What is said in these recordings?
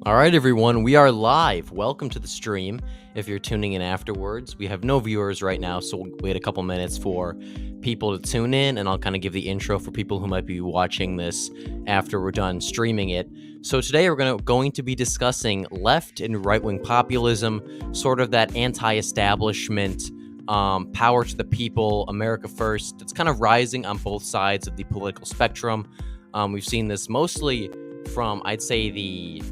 All right, everyone, we are live. Welcome to the stream. If you're tuning in afterwards, we have no viewers right now, so we'll wait a couple minutes for people to tune in, and I'll kind of give the intro for people who might be watching this after we're done streaming it. So today we're going to be discussing left and right-wing populism, sort of that anti-establishment, power to the people, America first. It's kind of rising on both sides of the political spectrum. We've seen this mostly from, I'd say, the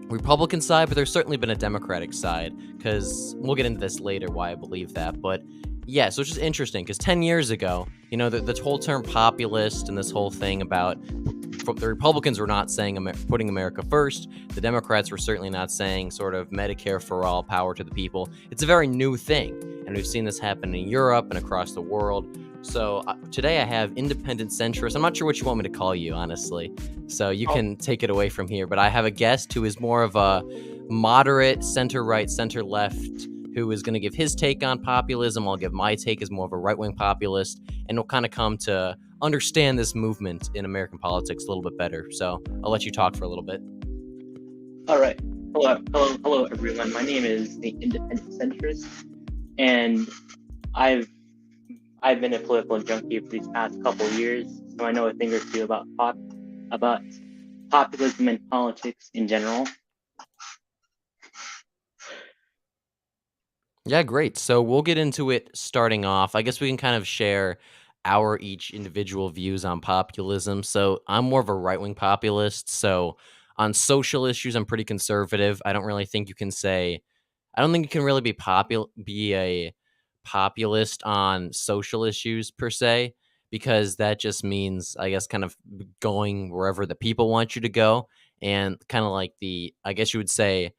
Republican side, but there's certainly been a Democratic side, because we'll get into this later why I believe that. But yeah, so it's just interesting because 10 years ago, the whole term populist and this whole thing about the Republicans were not saying putting America first. The Democrats were certainly not saying sort of Medicare for all, power to the people. It's a very new thing, and we've seen this happen in Europe and across the world. So today I have independent centrist. I'm not sure what you want me to call you, honestly. So you can take it away from here. But I have a guest who is more of a moderate, center-right, center-left, who is going to give his take on populism. I'll give my take as more of a right-wing populist, and we'll kind of come to understand this movement in American politics a little bit better. So I'll let you talk for a little bit. All right. Hello, everyone. My name is the Independent Centrist, and I've been a political junkie for these past couple of years, so I know a thing or two about populism and politics in general. Yeah, great. So we'll get into it starting off. I guess we can kind of share our each individual views on populism. So I'm more of a right-wing populist. So on social issues, I'm pretty conservative. I don't really think you can say I don't think you can really be a populist on social issues per se, because that just means, I guess, kind of going wherever the people want you to go, and kind of like I guess you would say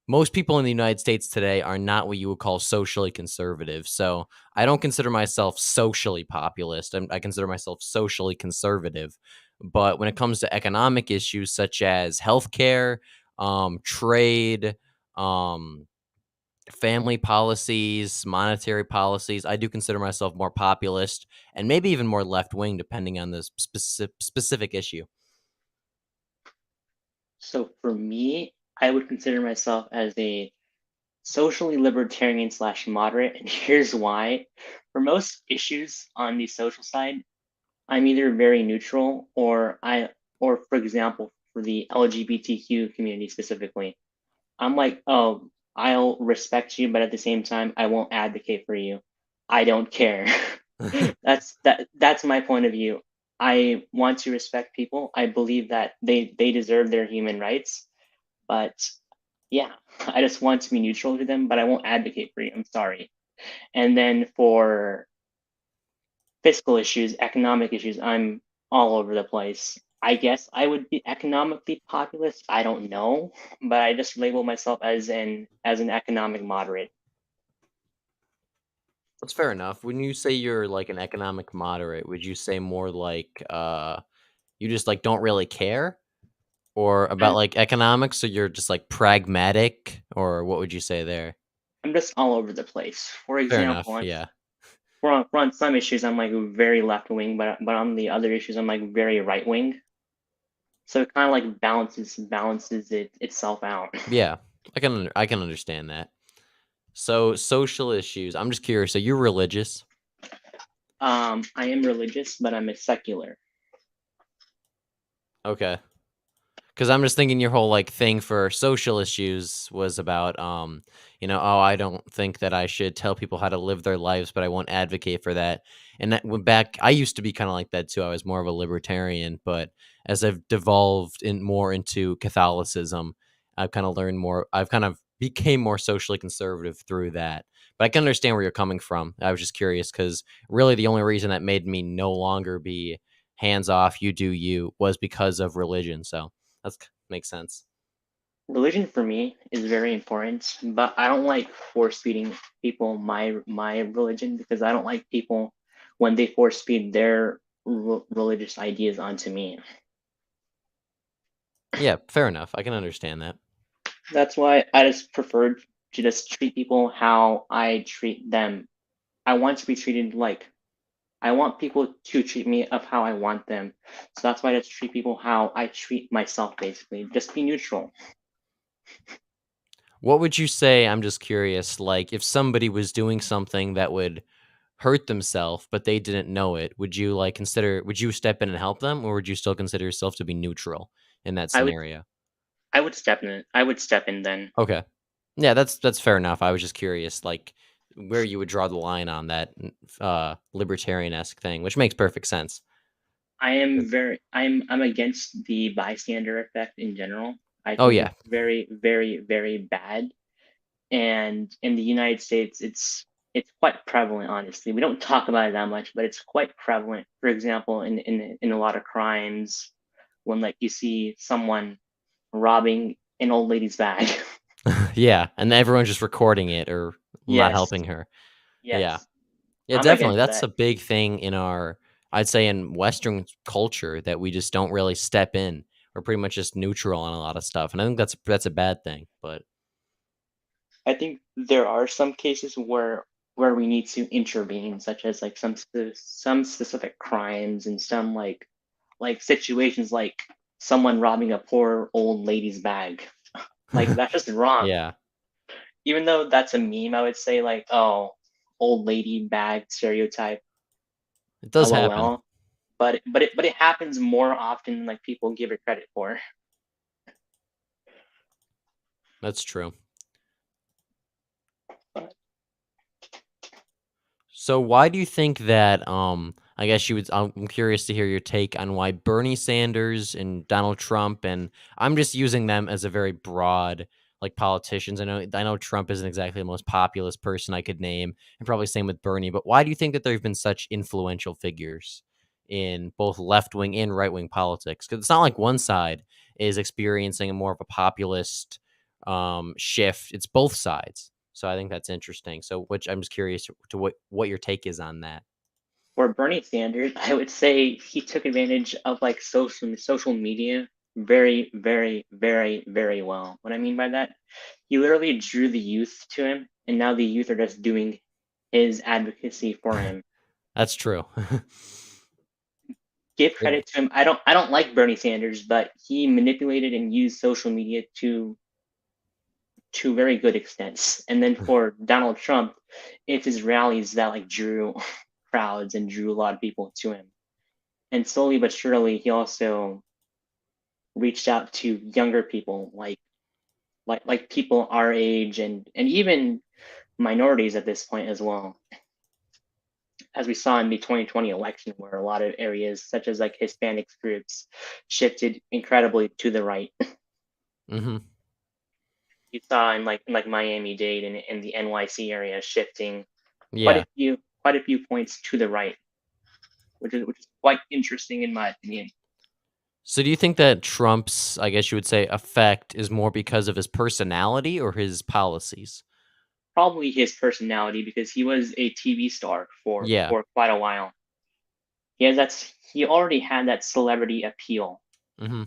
most people in the United States today are not what you would call socially conservative. So I don't consider myself socially populist. I consider myself socially conservative. But when it comes to economic issues such as healthcare, trade, um, family policies, monetary policies, I do consider myself more populist and maybe even more left wing, depending on the specific issue. So for me, I would consider myself as a socially libertarian slash moderate, and here's why. For most issues on the social side, I'm either very neutral or for example, for the LGBTQ community specifically, I'm like, oh, I'll respect you, but at the same time, I won't advocate for you. I don't care. That's my point of view. I want to respect people. I believe that they deserve their human rights, but yeah, I just want to be neutral to them, but I won't advocate for you. I'm sorry. And then for fiscal issues, economic issues, I'm all over the place. I guess I would be economically populist. I don't know, but I just label myself as an economic moderate. That's fair enough. When you say you're like an economic moderate, would you say more like you just like don't really care or about I'm like economics, so you're just like pragmatic, or what would you say there? I'm just all over the place. For Fair example, enough. Yeah. for on some issues I'm like very left wing, but on the other issues I'm like very right wing. So it kind of like balances itself out. Yeah. I can understand that. So social issues. I'm just curious. So you're religious? I am religious, but I'm a secular. Okay. Because I'm just thinking your whole like thing for social issues was about oh, I don't think that I should tell people how to live their lives, but I won't advocate for that. And that went back, I used to be kind of like that too. I was more of a libertarian, but as I've devolved in more into Catholicism, I've kind of learned more. I've kind of became more socially conservative through that. But I can understand where you're coming from. I was just curious because really the only reason that made me no longer be hands off, you do you, was because of religion. So that makes sense. Religion for me is very important, but I don't like force feeding people my religion because I don't like people when they force feed their religious ideas onto me. Yeah, fair enough. I can understand that. That's why I just prefer to just treat people how I treat them. I want to be treated like I want people to treat me of how I want them. So that's why I just treat people how I treat myself basically. Just be neutral. What would you say, I'm just curious, like, if somebody was doing something that would hurt themselves, but they didn't know it, would you step in and help them, or would you still consider yourself to be neutral in that I would scenario? I would step in. I would step in then. Okay. Yeah, that's fair enough. I was just curious, like, where you would draw the line on that, libertarian-esque thing, which makes perfect sense. I'm against the bystander effect in general. I Oh, think yeah. it's very, very, very bad. And in the United States, it's quite prevalent, honestly. We don't talk about it that much, but it's quite prevalent. For example, in a lot of crimes, when like you see someone robbing an old lady's bag. Yeah, and everyone's just recording it or not Yes, helping her. Yeah. yes. Yeah, I'm definitely. against That's that. a big thing in our I'd say in Western culture that we just don't really step in. We're pretty much just neutral on a lot of stuff, and I think that's a bad thing, but I think there are some cases where we need to intervene, such as like some specific crimes and some like situations like someone robbing a poor old lady's bag. Like that's just wrong. yeah, Even though that's a meme, I would say like, oh, old lady bag stereotype, it does happen. lol. But it happens more often than like people give it credit for. That's true. But So why do you think that I guess you would I'm curious to hear your take on why Bernie Sanders and Donald Trump and I'm just using them as a very broad like politicians. I know Trump isn't exactly the most populist person I could name and probably same with Bernie, but why do you think that there've been such influential figures in both left-wing and right-wing politics? Cuz it's not like one side is experiencing a more of a populist shift. It's both sides. So I think that's interesting. So, which I'm just curious to what your take is on that. for Bernie Sanders, I would say he took advantage of like social media very, very, very, very well. What I mean by that, he literally drew the youth to him, and now the youth are just doing his advocacy for him. That's true. Give It- credit to him. I don't like Bernie Sanders, but he manipulated and used social media to very good extents. And then for Donald Trump, it's his rallies that like drew crowds and drew a lot of people to him. And slowly but surely, he also reached out to younger people, like people our age and even minorities at this point as well. As we saw in the 2020 election, where a lot of areas such as like Hispanic groups shifted incredibly to the right. mhm. You saw in like Miami-Dade and in the NYC area shifting quite a Yeah. few quite a few points to the right, which is quite interesting in my opinion. So, do you think that Trump's, I guess you would say, effect is more because of his personality or his policies? Probably his personality because he was a TV star for Yeah. for quite a while. He already had that celebrity appeal, Hmm.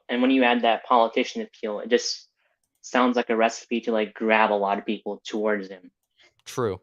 and when you add that politician appeal, it just sounds like a recipe to like grab a lot of people towards him. True.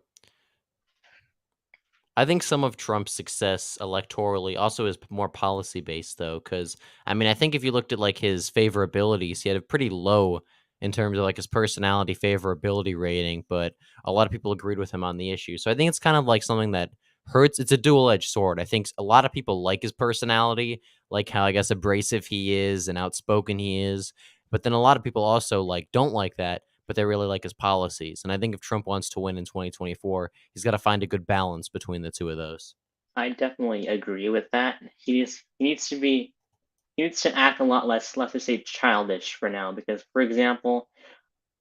I think some of Trump's success electorally also is more policy based, though, because I mean, I think if you looked at like his favorabilities, he had a pretty low in terms of like his personality favorability rating, but a lot of people agreed with him on the issue. So I think it's kind of like something that hurts. It's a dual edged sword. I think a lot of people like his personality, like how I guess abrasive he is and outspoken he is, but then a lot of people also like don't like that, but they really like his policies. And I think if Trump wants to win in 2024, he's got to find a good balance between the two of those. I definitely agree with that. He needs to act a lot less, let's just say, childish for now. Because, for example,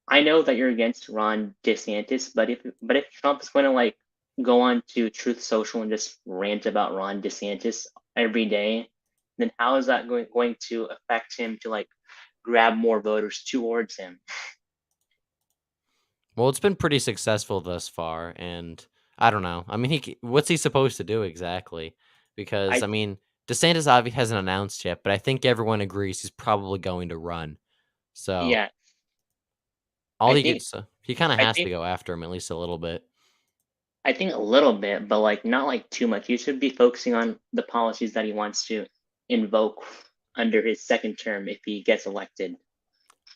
I know that you're against Ron DeSantis, but if Trump is going to like go on to Truth Social and just rant about Ron DeSantis every day, then how is that going to affect him to like grab more voters towards him? Well, it's been pretty successful thus far, and I don't know. I mean, what's he supposed to do exactly? Because I I mean, DeSantis obviously hasn't announced yet, but I think everyone agrees he's probably going to run. So Yeah, all I he think gets, he kind of I has to think go after him at least a little bit. I think a little bit, but like not like too much. You should be focusing on the policies that he wants to invoke under his second term if he gets elected.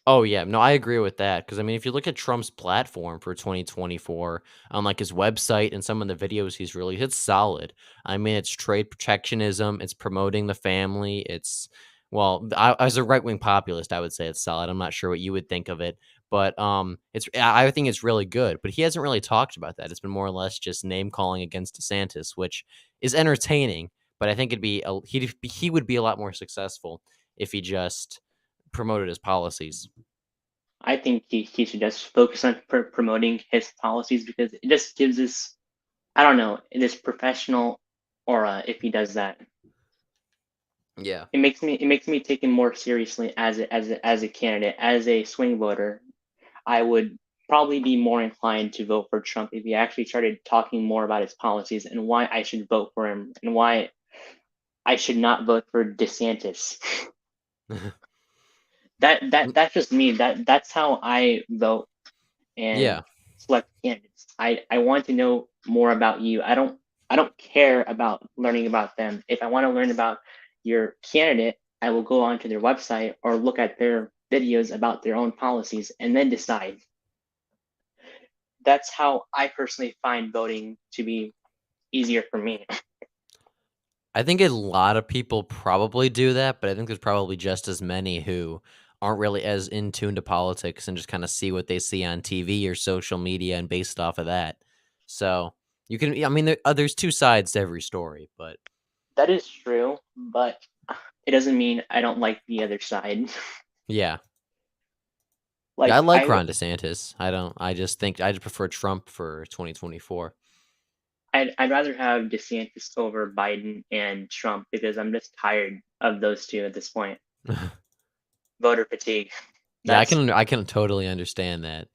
Oh yeah, no, I agree with that because I mean, if you look at Trump's platform for 2024 on like his website and some of the videos he's released, it's solid. I mean, it's trade protectionism, it's promoting the family, it's well, as a right wing populist, I would say it's solid. I'm not sure what you would think of it, but I think it's really good. But he hasn't really talked about that. It's been more or less just name calling against DeSantis, which is entertaining. But I think he would be a lot more successful if he just promoted his policies. I think he should just focus on promoting his policies because it just gives us, I don't know, this professional aura if he does that. Yeah. It makes me take him more seriously as a candidate, as a swing voter. I would probably be more inclined to vote for Trump if he actually started talking more about his policies and why I should vote for him and why I should not vote for DeSantis. That's just me. That's how I vote and Yeah. select candidates. I want to know more about you. I don't care about learning about them. If I want to learn about your candidate, I will go onto their website or look at their videos about their own policies and then decide. That's how I personally find voting to be easier for me. I think a lot of people probably do that, but I think there's probably just as many who aren't really as in tune to politics and just kind of see what they see on TV or social media and based off of that. So you can, I mean, there's two sides to every story, but That is true, but it doesn't mean I don't like the other side. yeah. Yeah, I like like I Ron DeSantis. I just think I just prefer Trump for 2024. I'd rather have DeSantis over Biden and Trump because I'm just tired of those two at this point. Voter fatigue. Yeah, That's I can totally understand that.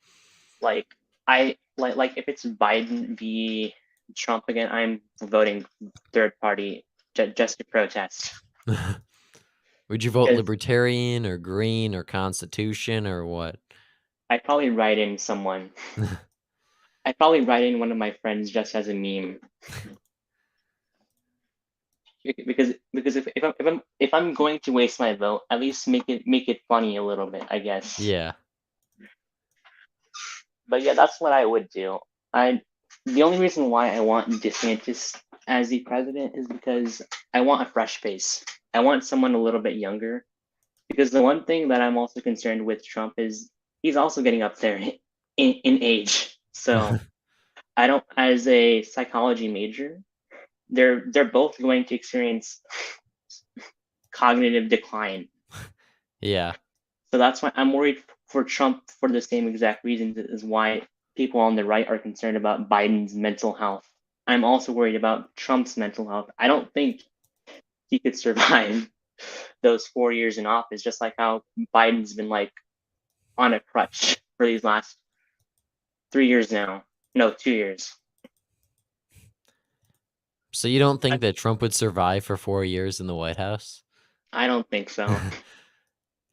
like I like if it's Biden v Trump again, I'm voting third party just to protest Would you vote because libertarian or green or constitution or what? I'd probably write in someone. I'd probably write in one of my friends just as a meme because if I'm going to waste my vote, at least make it funny a little bit, I guess. Yeah. But yeah, that's what I would do. I The only reason why I want DeSantis as the president is because I want a fresh face. I want someone a little bit younger. Because the one thing that I'm also concerned with Trump is he's also getting up there in age. So I don't, as a psychology major, they're both going to experience cognitive decline. Yeah. So that's why I'm worried for Trump for the same exact reasons as why people on the right are concerned about Biden's mental health. I'm also worried about Trump's mental health. I don't think he could survive those 4 years in office, just like how Biden's been like on a crutch for these last 3 years now. No, 2 years. So you don't I, think that Trump would survive for 4 years in the White House? I don't think so.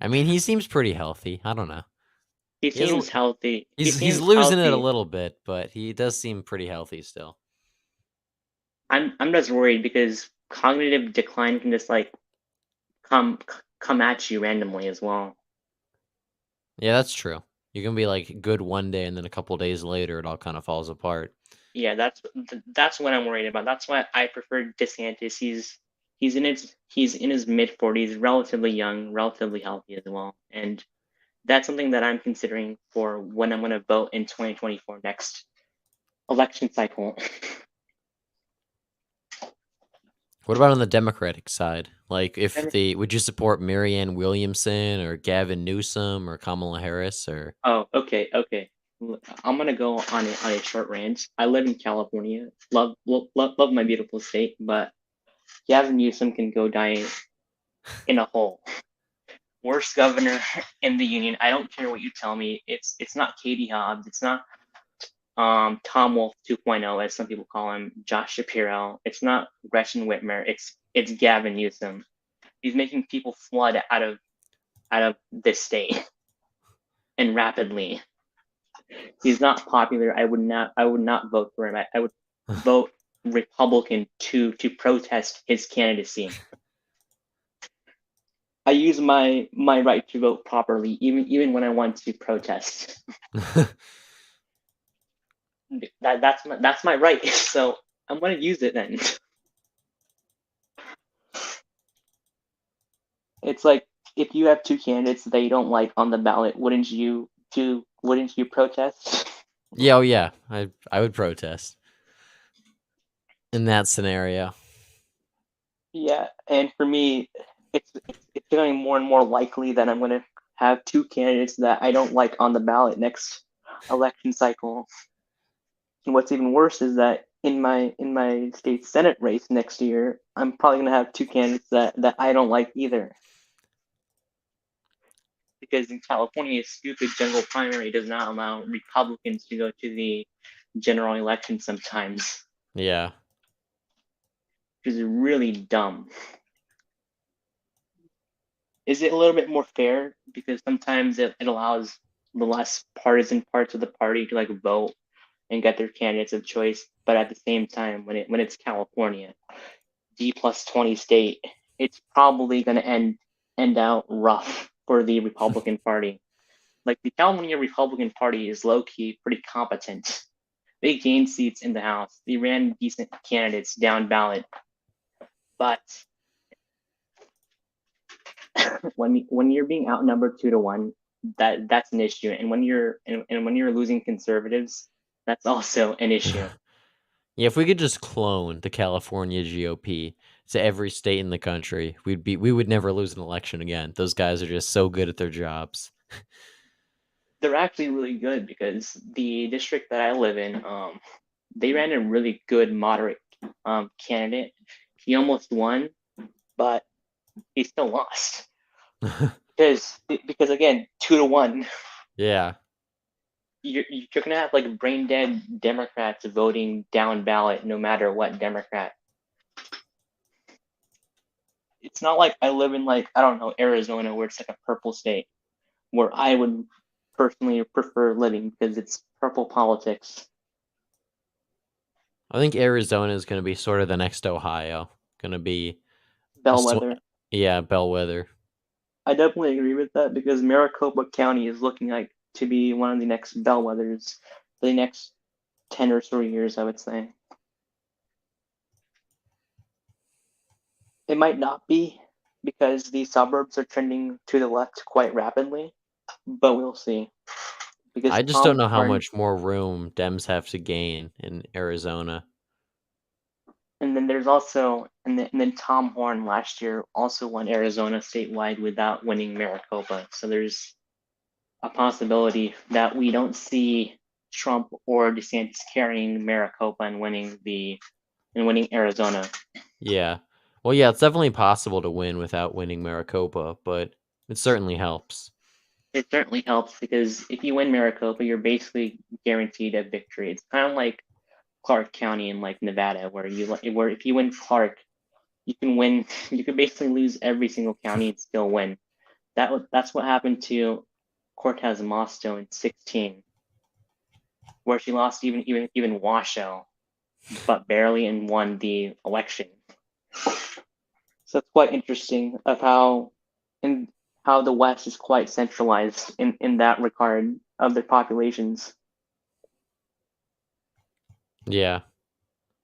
I mean, he seems pretty healthy. I don't know. He He has a, seems healthy. He he's seems losing it a healthy. little bit, but he does seem pretty healthy still. I'm just worried because cognitive decline can just like come come at you randomly as well. Yeah, that's true. You can be like good one day and then a couple days later it all kind of falls apart. Yeah, that's what I'm worried about. That's why I prefer DeSantis. He's in his mid 40s, relatively young, relatively healthy as well, and that's something that I'm considering for when I'm going to vote in 2024 next election cycle. What about on the Democratic side? Like if the would you support Marianne Williamson or Gavin Newsom or Kamala Harris or Oh, okay, okay. I'm gonna go on a short rant. I live in California. Love my beautiful state, but Gavin Newsom can go die in a hole. Worst governor in the union. I don't care what you tell me. It's not Katie Hobbs. It's not Tom Wolf 2.0, as some people call him, Josh Shapiro. It's not Gretchen Whitmer. It's Gavin Newsom. He's making people flood out of this state and rapidly. He's not popular. I would not vote for him. I would vote Republican to protest his candidacy. I use my right to vote properly, even when I want to protest. That's my right. So I'm gonna use it then. It's like if you have two candidates that you don't like on the ballot, wouldn't you protest? Yeah, oh yeah, I would protest in that scenario. Yeah, and for me, it's becoming more and more likely that I'm gonna have two candidates that I don't like on the ballot next election cycle. And what's even worse is that in my state senate race next year, I'm probably gonna have two candidates that I don't like either. Because in California, a stupid general primary does not allow Republicans to go to the general election sometimes, Yeah. which is really dumb. Is it a little bit more fair because sometimes it allows the less partisan parts of the party to like vote and get their candidates of choice, but at the same time, when it's California, D+20 state, it's probably going to end out rough for the Republican Party. Like the California Republican Party is low key pretty competent. They gained seats in the House. They ran decent candidates down ballot, but when you're being outnumbered 2-1, that's an issue. And when you're losing conservatives, that's also an issue. Yeah, if we could just clone the California GOP to every state in the country, we would never lose an election again. Those guys are just so good at their jobs. They're actually really good because the district that I live in, they ran a really good moderate candidate. He almost won, but he still lost because again, 2-1. Yeah. You're gonna have like brain dead Democrats voting down ballot no matter what Democrat. It's not like I live in like I don't know Arizona where it's like a purple state where I would personally prefer living because it's purple politics. I think Arizona is going to be sort of the next Ohio. Going to be a Bellwether. yeah, bellwether. I definitely agree with that because Maricopa County is looking like to be one of the next bellwethers for the next 10 or so years, I would say. It might not be because the suburbs are trending to the left quite rapidly, but we'll see. Because I just don't Tom know how Horn, much more room Dems have to gain in Arizona. and then there's also, and then Tom Horn last year also won Arizona statewide without winning Maricopa. So there's a possibility that we don't see Trump or DeSantis carrying Maricopa and winning Arizona. Yeah. Well, yeah, it's definitely possible to win without winning Maricopa, but it certainly helps. It certainly helps because if you win Maricopa, you're basically guaranteed a victory. It's kind of like Clark County in like Nevada, where if you win Clark, you can win. You can basically lose every single county and still win. That's what happened to Cortez Masto in 16, where she lost even Washoe, but barely and won the election. So it's quite interesting of how the West is quite centralized in that regard of their populations. Yeah.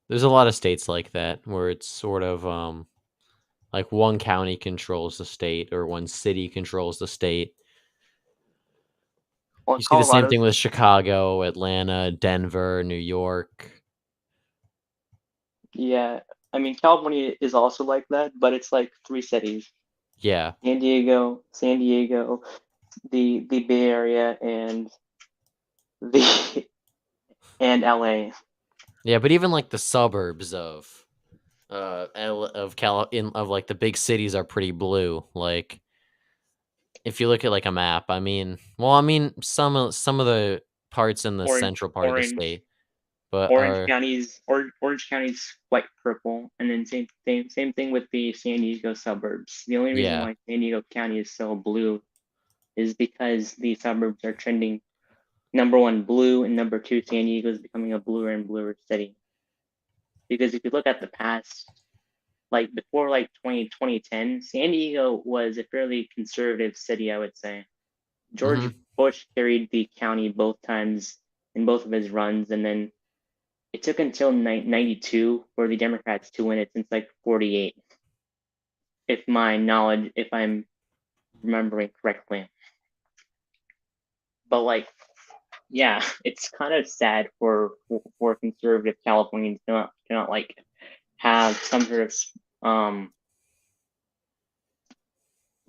There's a lot of states like that where it's sort of like one county controls the state or one city controls the state. Well, You see the same thing Colorado's, with Chicago, Atlanta, Denver, New York. yeah. I mean, California is also like that, but it's like three cities: Yeah. San Diego, the Bay Area, and the and LA. Yeah, but even like the suburbs of like the big cities are pretty blue. Like if you look at like a map, I mean some of the parts in the Orange, central part of the Orange, state, but Orange are County's Orange County's quite purple, and then same thing with the San Diego suburbs. The only reason yeah. why San Diego County is so blue is because the suburbs are trending number one blue, and number two San Diego is becoming a bluer and bluer city. Because if you look at the past, like before like 2010, San Diego was a fairly conservative city, I would say. George Mm-hmm. Bush carried the county both times in both of his runs, and then it took until 92 for the Democrats to win it since like 48, if I'm remembering correctly. But like, yeah, it's kind of sad for conservative Californians to not like have some sort of um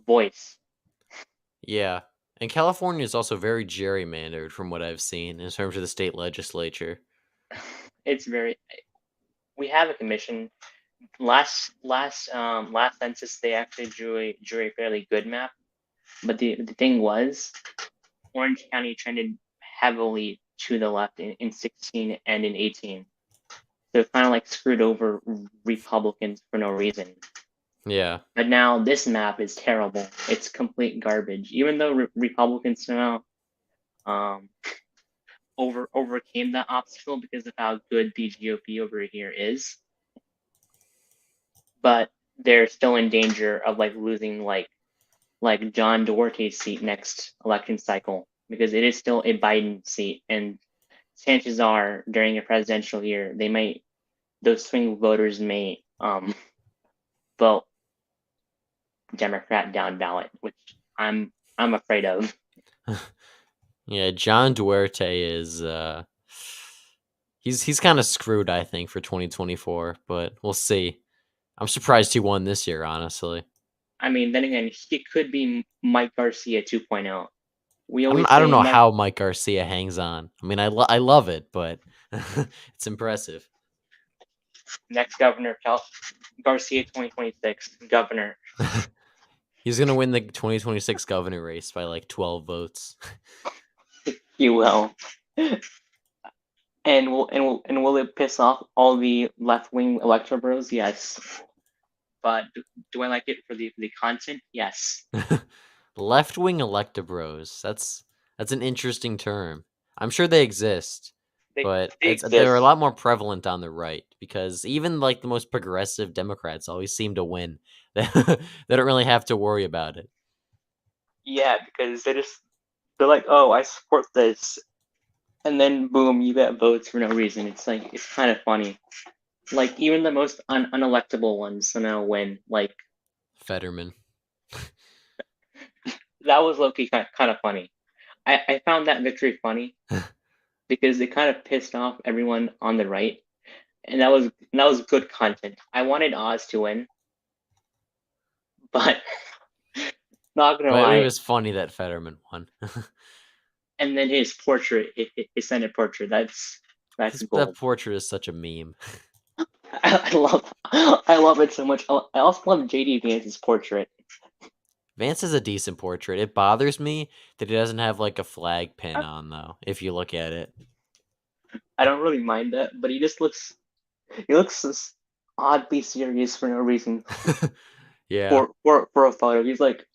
voice. Yeah. And California is also very gerrymandered from what I've seen in terms of the state legislature. It's very we have a commission. Last census they actually drew a fairly good map, but the thing was Orange County trended heavily to the left in 16 and in 18. So it kind of like screwed over Republicans for no reason. Yeah. But now this map is terrible. It's complete garbage. Even though Republicans somehow um, overcame that obstacle because of how good the GOP over here is, but they're still in danger of like losing like John Duarte's seat next election cycle because it is still a Biden seat, and chances are during a presidential year those swing voters may vote Democrat down ballot, which I'm afraid of. Yeah, John Duarte is he's kind of screwed, I think, for 2024, but we'll see. I'm surprised he won this year, honestly. I mean, then again, he could be Mike Garcia 2.0. We I don't always I don't say know Mike how Mike Garcia hangs on. I mean, I love it, but it's impressive. next governor Garcia 2026 governor. He's gonna win the 2026 governor race by like 12 votes. He will. And will it piss off all the left wing electro bros? Yes. But do I like it for the content? Yes. Left wing electabros. That's an interesting term. I'm sure they exist, They but they they're a exist. lot more prevalent on the right because even like the most progressive Democrats always seem to win. They don't really have to worry about it. Yeah, because they're like, oh, I support this, and then boom, you get votes for no reason. It's like it's kind of funny. Like even the most unelectable ones somehow win. Like Fetterman. that was Loki kind of funny. I found that victory funny because it kind of pissed off everyone on the right, and that was good content. I wanted Oz to win, but not gonna But it lie. was funny that Fetterman won. And then his portrait, his Senate portrait, that's That gold. portrait is such a meme. I love it so much. I also love JD Vance's portrait. Vance is a decent portrait. It bothers me that he doesn't have like a flag pin on though, if you look at it. I don't really mind that, but he looks just oddly serious for no reason Yeah. for a photo. He's like,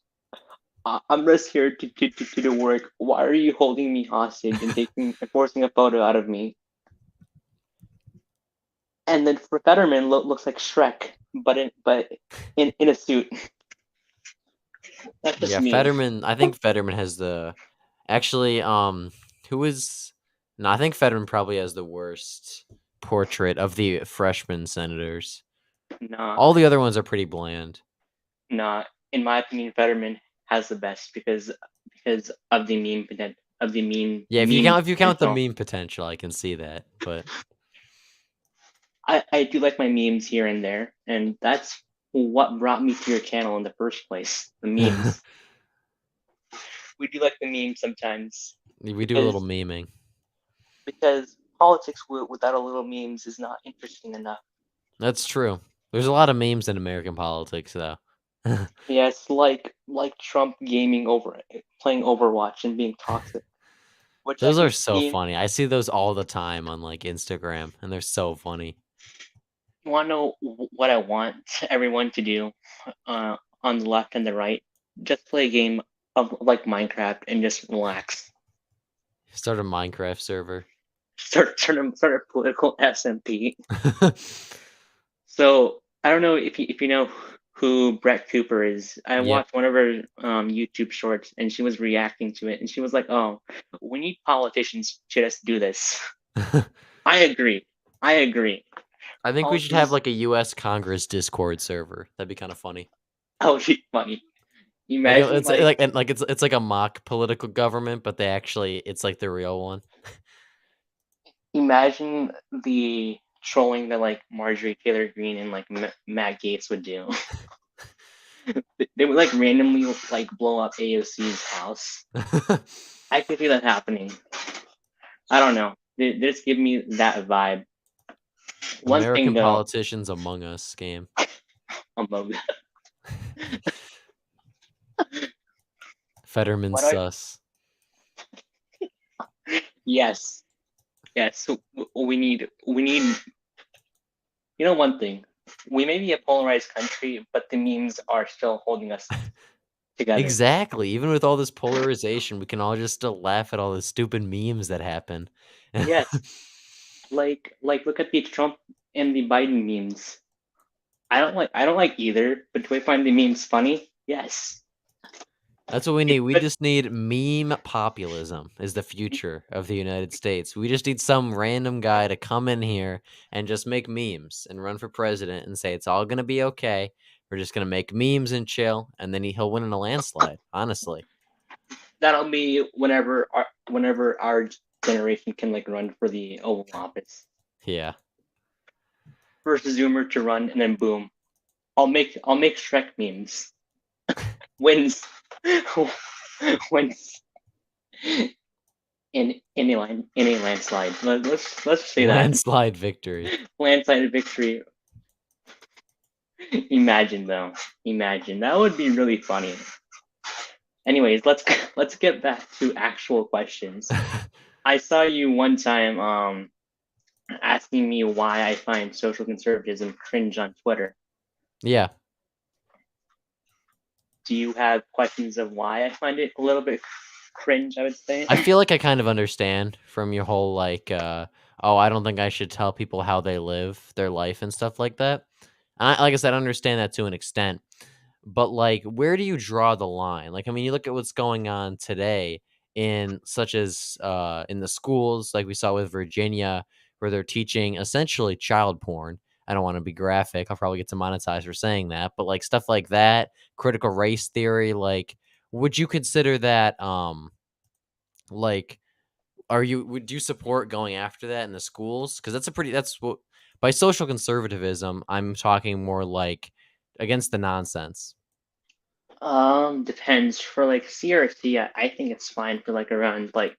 I'm just here to do work. Why are you holding me hostage and forcing a photo out of me? And then for Fetterman looks like Shrek, but in a suit. That's just Yeah, me. Fetterman. I think Fetterman has the actually. Who is? No, I think Fetterman probably has the worst portrait of the freshman senators. Nah, All the other ones are pretty bland. nah. In my opinion, Fetterman has the best because of the Yeah, meme if you count the potential. meme potential, I can see that. But I do like my memes here and there, and that's what brought me to your channel in the first place. The memes. We do like the memes sometimes we do a little because meming. politics without a little memes is not interesting enough. That's true. There's a lot of memes in American politics, though. Yes, like Trump playing Overwatch and being toxic, which I Those are can so see. funny. I see those all the time on like Instagram, and they're so funny. You want to know what I want everyone to do on the left and the right? Just play a game of like Minecraft and just relax. Start a Minecraft server. Start a political SMP. So I don't know if you know who Brett Cooper is. I Yep. watched one of her YouTube shorts, and she was reacting to it, and she was like, "Oh, we need politicians to just do this." I agree. I agree. I think we should have Politicians. like a U.S. Congress Discord server. That'd be kind of funny. Oh, funny. Like Imagine it's like like and like it's like a mock political government, but they actually it's like the real one. imagine the trolling that like Marjorie Taylor Greene and like Matt Gaetz would do. They would like randomly like blow up AOC's house. I could see that happening. I don't know. They just give me that vibe. One thing American though, politicians among us game. among Fetterman what I sus. yes, yes. So we need one thing. We may be a polarized country, but the memes are still holding us together. Exactly. Even with all this polarization, we can all just still laugh at all the stupid memes that happen. Yes, like look at the Trump and the Biden memes. I don't like either, but do I find the memes funny? Yes. That's what we need. We But just need meme populism is the future of the United States. We just need some random guy to come in here and just make memes and run for president and say it's all going to be okay. We're just going to make memes and chill, and then he'll win in a landslide, honestly. that'll be whenever our generation can like run for the Oval Office. Yeah. First Zoomer to run, and then boom, I'll make Shrek memes. Wins, wins in a landslide. Let's say that Landslide victory. landslide victory. Imagine though, imagine that would be really funny. Anyways, let's get back to actual questions. I saw you one time asking me why I find social conservatism cringe on Twitter. Yeah. Do you have questions of why I find it a little bit cringe, I would say? I feel like I kind of understand from your whole like oh, I don't think I should tell people how they live their life and stuff like that. Like I said, I understand that to an extent. But like where do you draw the line? Like I mean, you look at what's going on today in such as in the schools like we saw with Virginia where they're teaching essentially child porn. I don't want to be graphic. I'll probably get demonetized for saying that, but like stuff like that, critical race theory, like would you consider that like would you support going after that in the schools? Because that's what by social conservatism, I'm talking more like against the nonsense. Depends. For like CRT, I think it's fine for like around like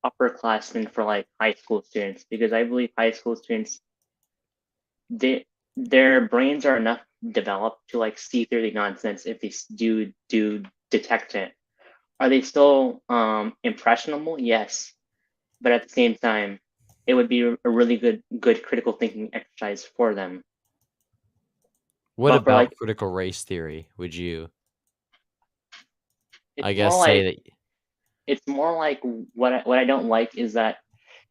upperclassmen for like high school students because I believe high school students their brains are enough developed to like see through the nonsense if they do detect it. Are they still impressionable? Yes, but at the same time, it would be a really good critical thinking exercise for them. What But for about like, critical race theory? Would you, I it's more guess, say like that? it's more like what I don't like is that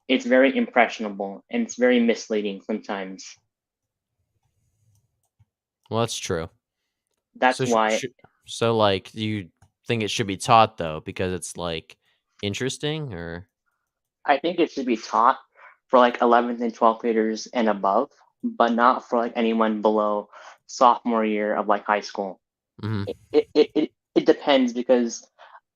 it's very impressionable and it's very misleading sometimes. Well, that's true. So, That's why so like, do you think it should be taught though because it's like interesting, or I think it should be taught for like 11th and 12th graders and above, but not for like anyone below sophomore year of like high school. Mhm. It depends because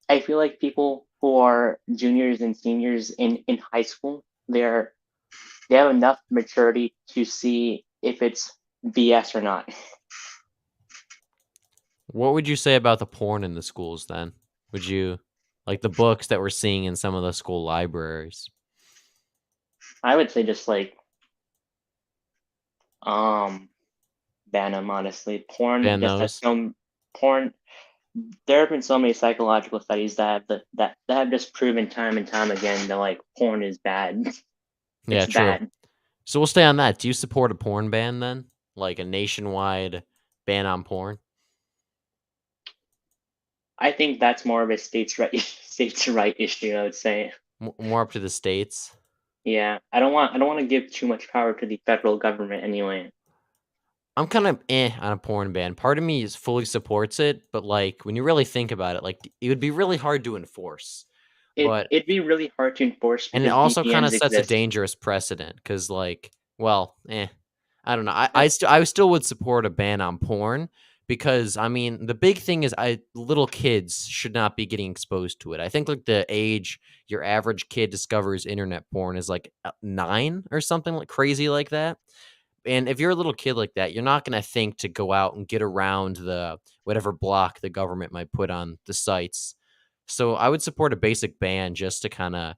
I feel like people who are juniors and seniors in high school, they have enough maturity to see if it's BS or not. What would you say about the porn in the schools then? Would you like the books that we're seeing in some of the school libraries? I would say just like um ban them honestly. Porn Ban just has those? some porn. There have been so many psychological studies that have just proven time and time again that like porn is bad. Yeah, It's true. bad. So we'll stay on that. Do you support a porn ban then? Like a nationwide ban on porn? I think that's more of a states' right states' right issue. I would say. More up to the states? Yeah, I don't want to give too much power to the federal government anyway. I'm kind of on a porn ban. Part of me is fully supports it, but like when you really think about it, like it would be really hard to enforce. But It'd be really hard to enforce and it because also kinda VPNs sets a exist. dangerous precedent because, like, well, I don't know. Uh, I still would support a ban on porn because, I mean, the big thing is little kids should not be getting exposed to it. I think, like, the age your average kid discovers internet porn is, like, 9 or something like crazy like that. And if you're a little kid like that, you're not gonna think to go out and get around the whatever block the government might put on the sites. So I would support a basic ban just to kinda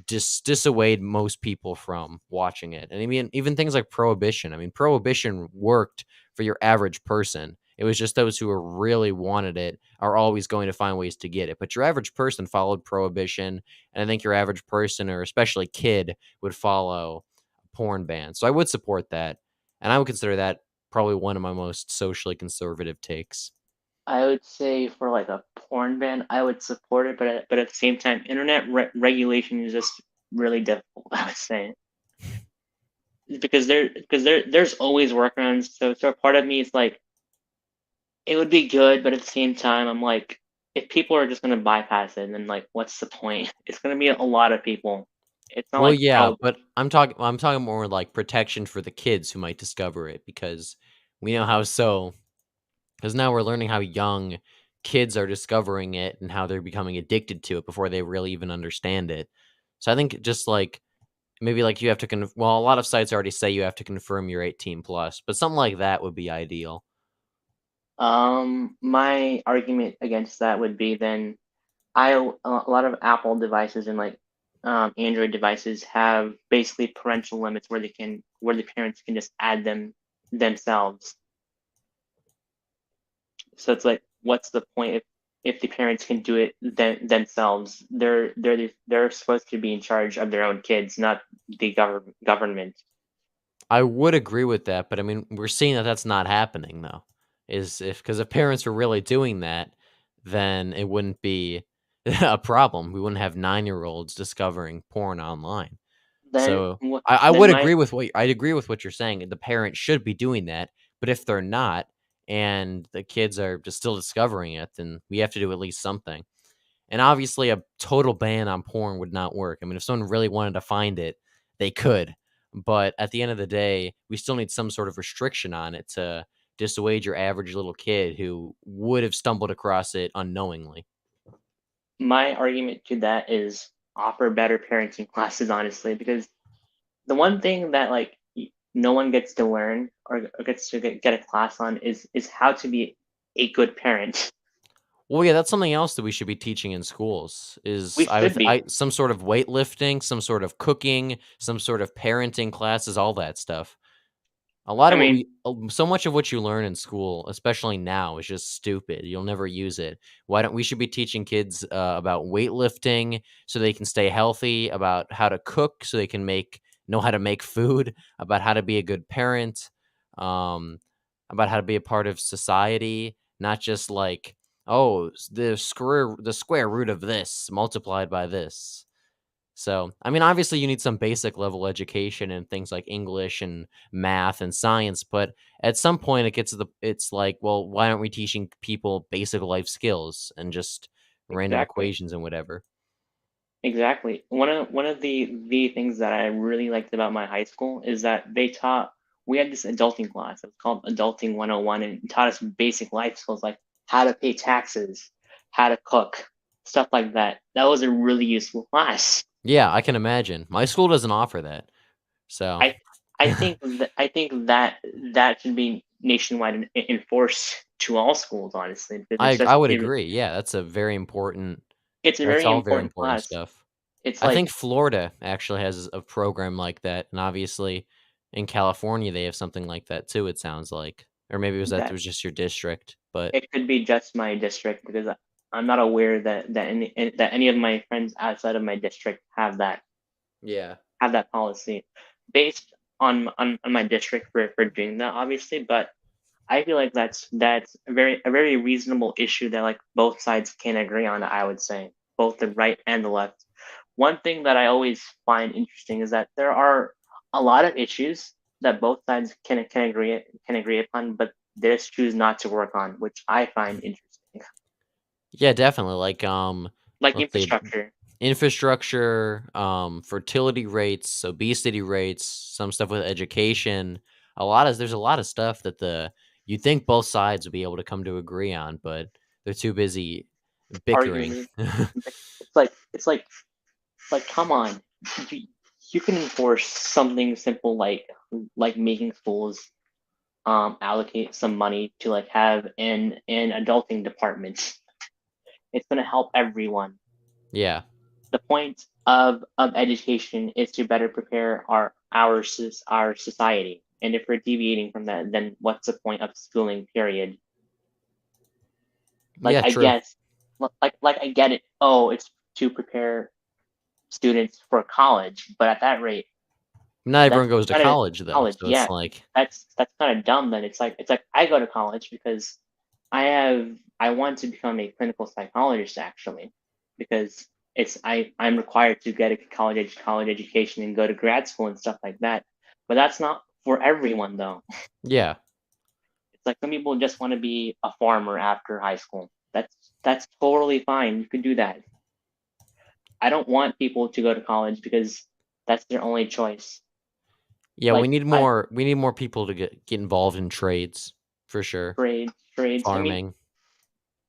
dissuade most people from watching it. And I mean, even things like prohibition. I mean, prohibition worked for your average person. It was just those who really wanted it are always going to find ways to get it. But your average person followed prohibition, and I think your average person, or especially kid, would follow a porn ban. So I would support that, and I would consider that probably one of my most socially conservative takes. I would say for like a porn ban, I would support it, but at the same time, internet regulation is just really difficult. I would say because there's always workarounds. So part of me is like it would be good, but at the same time, I'm like if people are just gonna bypass it, then like what's the point? It's gonna be a lot of people. It's not Well, like yeah, oh but I'm talking more like protection for the kids who might discover it because we know how so because now we're learning how young kids are discovering it and how they're becoming addicted to it before they really even understand it. So I think just like maybe like you have to well, a lot of sites already say you have to confirm you're 18 plus, but something like that would be ideal. my argument against that would be then a lot of Apple devices and like Android devices have basically parental limits where the parents can just add them themselves. So it's like, what's the point if the parents can do it themselves? They're supposed to be in charge of their own kids, not the government. I would agree with that, but I mean, we're seeing that that's not happening though. Is if because if parents were really doing that, then it wouldn't be a problem. We wouldn't have 9-year-olds discovering porn online. Then So what? I Then would my agree with I'd agree with what you're saying. The parents should be doing that, but if they're not, and the kids are just still discovering it, then we have to do at least something. And obviously, a total ban on porn would not work. I mean, if someone really wanted to find it, they could. But at the end of the day, we still need some sort of restriction on it to dissuade your average little kid who would have stumbled across it unknowingly. my argument to that is offer better parenting classes, honestly, because the one thing that like no one gets to learn or gets to get a class on is how to be a good parent. Well, yeah, that's something else that we should be teaching in schools We is should be. some sort of weightlifting, some sort of cooking, some sort of parenting classes, all that stuff. A lot I of what mean, we so much of what you learn in school, especially now, is just stupid. You'll never use it. Why don't we should be teaching kids about weightlifting so they can stay healthy, about how to cook so they can know how to make food, about how to be a good parent, um, about how to be a part of society, not just like, oh, the square root of this multiplied by this. So, I mean, obviously, you need some basic level education in things like English and math and science, but at some point, it's like, well, why aren't we teaching people basic life skills and just random exactly. equations and whatever? Exactly. One of the things that I really liked about my high school is that we had this adulting class. It was called Adulting 101 and it taught us basic life skills like how to pay taxes, how to cook, stuff like that. That was a really useful class. Yeah, I can imagine. My school doesn't offer that, so I I think that should be nationwide and enforced to all schools, honestly, because I would agree. Yeah, that's a very important. it's a That's very all very important important class. stuff. It's I think like Florida actually has a program like that, and obviously in California they have something like that too. It sounds like, or maybe it that was just your district, but it could be just my district because I'm not aware that any of my friends outside of my district yeah. have that policy based on my district for doing that, obviously. But I feel like that's a very reasonable issue that like both sides can agree on. I would say both the right and the left. One thing that I always find interesting is that there are a lot of issues. that both sides can agree upon, but they just choose not to work on, which I find interesting. Yeah, definitely. Like Like let's say infrastructure. infrastructure, fertility rates, obesity rates, some stuff with education. There's a lot of stuff that you'd think both sides would be able to come to agree on, but they're too busy bickering. Arguing. It's like come on. You, you can enforce something simple like making schools allocate some money to like have an adulting department. It's going to help everyone. Yeah. The point of education is to better prepare our society. And if we're deviating from that, then what's the point of schooling? Period. Like Yeah, I true. guess, like I get it. Oh, it's to prepare students for college, but at that rate, Not that's everyone goes to kind of college though, college. so it's Yeah, like that's kind of dumb. Then it's like I go to college because I want to become a clinical psychologist actually, because I'm required to get a college education and go to grad school and stuff like that. But that's not for everyone though. yeah. It's like some people just want to be a farmer after high school. That's totally fine. You could do that. I don't want people to go to college because that's their only choice. Yeah, Like I we need more people to get involved in trades for sure. trades. I mean, Farming.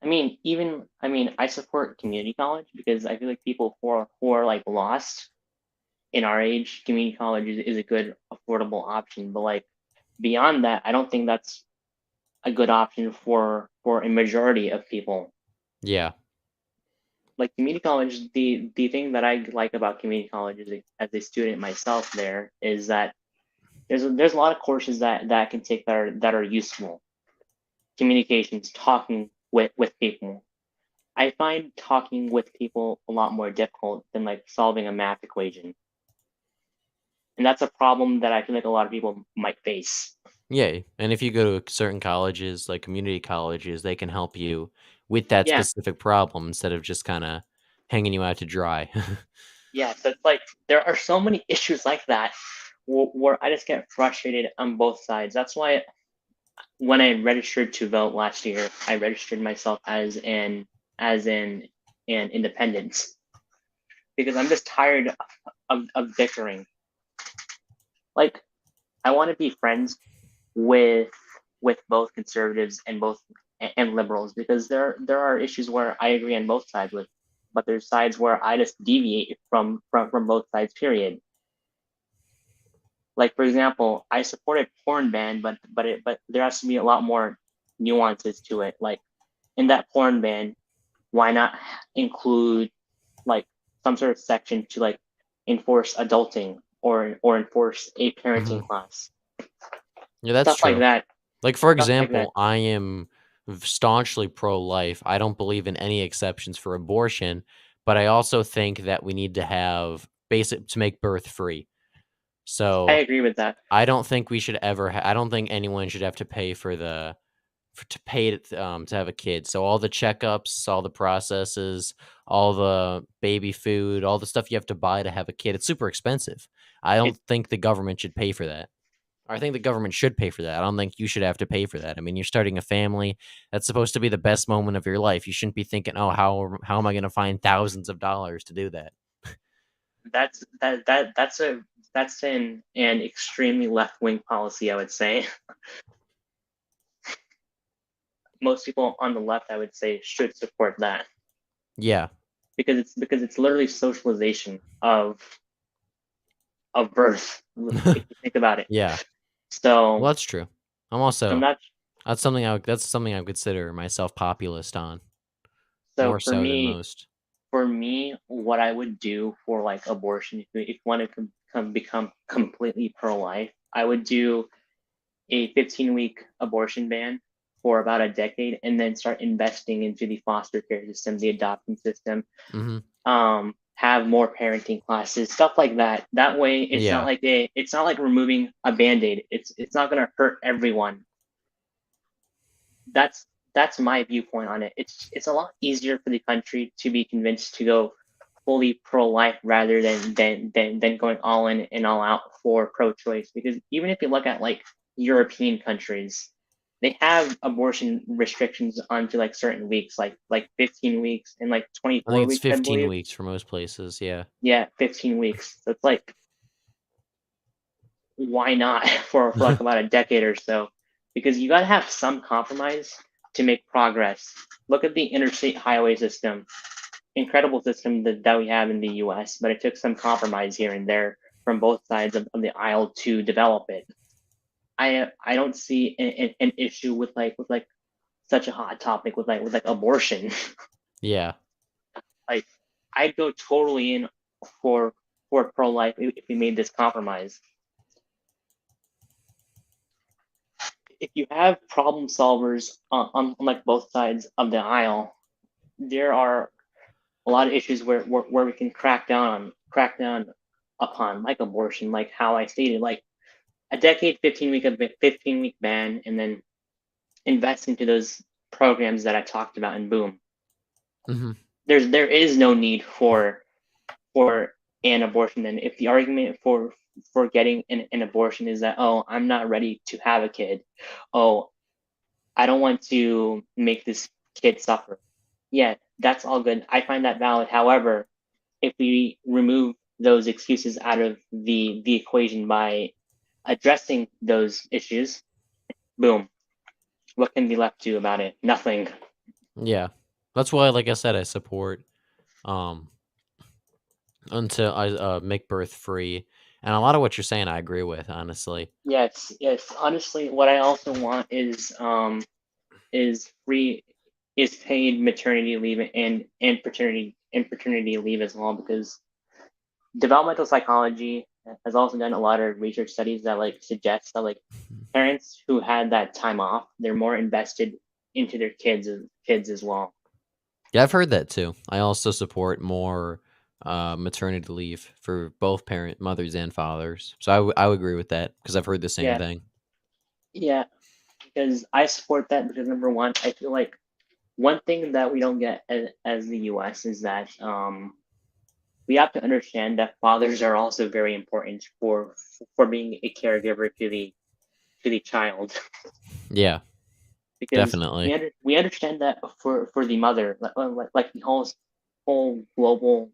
I mean, even I mean, I support community college because I feel like people who are like lost in our age, community college is a good affordable option. But like beyond that, I don't think that's a good option for a majority of people. Yeah. Like community college, the thing that I like about community college as a student myself there is that there's a lot of courses that I can take that are useful. Communications, talking with people. I find talking with people a lot more difficult than like solving a math equation. And that's a problem that I feel like a lot of people might face. Yeah, and if you go to certain colleges, like community colleges, they can help you with that Yeah, specific problem instead of just kinda hanging you out to dry. yeah. So it's like there are so many issues like that where I just get frustrated on both sides. That's why when I registered to vote last year, I registered myself as an independent because I'm just tired of bickering. Like I want to be friends with both conservatives and liberals because there are issues where I agree on both sides with, but there's sides where I just deviate from both sides. Period. Like for example, I support a porn ban, but there has to be a lot more nuances to it. Like in that porn ban, why not include like some sort of section to like enforce adulting or enforce a parenting Mhm. class, Yeah, that's stuff like true. that, Like, for stuff like that. example, I am staunchly pro-life. I don't believe in any exceptions for abortion, but I also think that we need to have basic to make birth free. I So, agree with that. I don't think we should ever I don't think anyone should have to pay for to pay to have a kid. So all the checkups, all the processes, all the baby food, all the stuff you have to buy to have a kid, it's super expensive. I It don't think the government should pay for that. Or I think the government should pay for that. I don't think you should have to pay for that. I mean, you're starting a family. That's supposed to be the best moment of your life. You shouldn't be thinking, "Oh, how am I going to find thousands of dollars to do that?" that's an extremely left wing policy, I would say. Most people on the left, I would say, should support that Yeah. because it's literally socialization of birth, if you think about it. Yeah. Well, So that's true. I'm I'm also not. that's something I would consider myself populist on, So more so than most. for me, what I would do for like abortion, if you want to become completely pro life, I would do a 15-week abortion ban for about a decade and then start investing into the foster care system, the adoption system, Mhm. have more parenting classes, stuff like that. That way Yeah. it's not like removing a band-aid. It's not gonna hurt everyone. That's my viewpoint on it. It's a lot easier for the country to be convinced to go fully pro-life rather than going all in and all out for pro-choice. Because even if you look at like European countries, they have abortion restrictions onto like certain weeks, like 15 weeks and like I think 24 it's weeks, I 15 believe. weeks for most places. Yeah. Yeah, 15 weeks. So it's like, why not for like about a decade or so? Because you got to have some compromise to make progress. Look at the interstate highway system, incredible system that we have in the US, but it took some compromise here and there from both sides of the aisle to develop it. I don't see an issue with like such a hot topic with like abortion. Yeah. Like I'd go totally in for for pro life if we made this compromise. If you have problem solvers on like both sides of the aisle, there are a lot of issues where we can crack down upon like abortion, like how I stated, like a decade, 15-week ban, and then invest into those programs that I talked about, and boom, Hmm. there is no need for an abortion. Then if the argument for getting an abortion is that, oh, I'm not ready to have a kid, oh, I don't want to make this kid suffer. Yeah, that's all good. I find that valid. However, if we remove those excuses out of the equation by addressing those issues, boom, what can be left to about it? Nothing. Yeah. That's why, like I said, I support um until I make birth free, and a lot of what you're saying I agree with, honestly. Yes, yes. Honestly, what I also want is free is paid maternity leave and paternity leave as well, because developmental psychology has also done a lot of research studies that like suggest that like parents who had that time off, they're more invested into their kids as well. Yeah, I've heard that too. I also support more maternity leave for both parent mothers and fathers. So I would agree with that because I've heard the same Yeah, thing. yeah, because I support that because number one, I feel like one thing that we don't get as the US is that we have to understand that fathers are also very important for being a caregiver to the child. Yeah, Because definitely. we understand that for the mother, like the whole global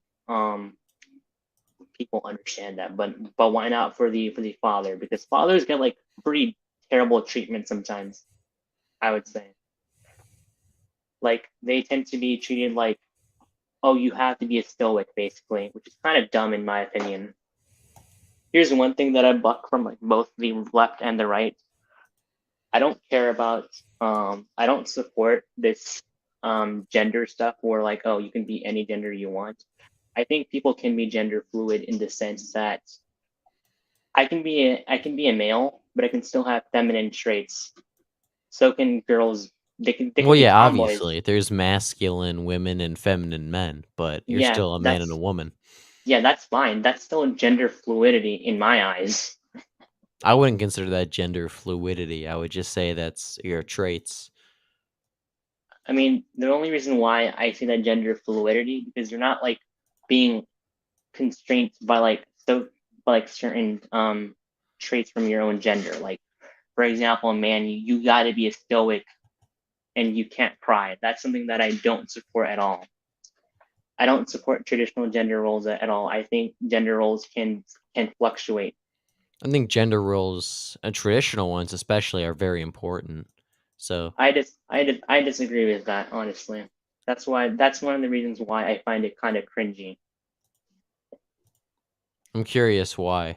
people understand that, but why not for the father? Because fathers get like pretty terrible treatment sometimes. I would say, like they tend to be treated like, oh, you have to be a stoic, basically, which is kind of dumb in my opinion. Here's one thing that I buck from like both the left and the right. I don't care about I don't support this gender stuff where like, oh, you can be any gender you want. I think people can be gender fluid in the sense that I can be a male, but I can still have feminine traits. So can girls. They can Well, be yeah, tomboys. obviously there's masculine women and feminine men, but you're Yeah, still a man and a woman. that's fine. That's still gender fluidity in my eyes. I wouldn't consider that gender fluidity. I would just say that's your traits. I mean, the only reason why I say that gender fluidity because you're not like being constrained by like certain traits from your own gender. Like for example, a man, you got to be a stoic and you can't cry. That's something that I don't support at all. I don't support traditional gender roles at all. I think gender roles can fluctuate. I think gender roles, and traditional ones especially, are very important. So I disagree with that honestly. That's one of the reasons why I find it kind of cringy, I'm curious why.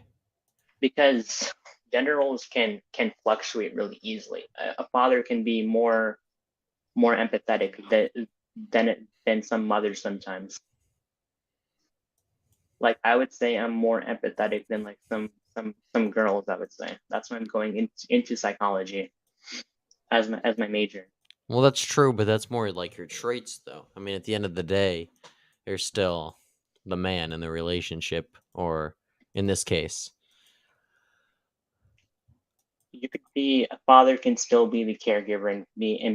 because gender roles can fluctuate really easily. A father can be more empathetic than some mothers sometimes. Like I would say I'm more empathetic than like some girls. I would say that's why I'm going into psychology as my major. Well, that's true, but that's more like your traits, though. I mean, at the end of the day, you're still the man in the relationship, or in this case. You could be a father can still be the caregiver and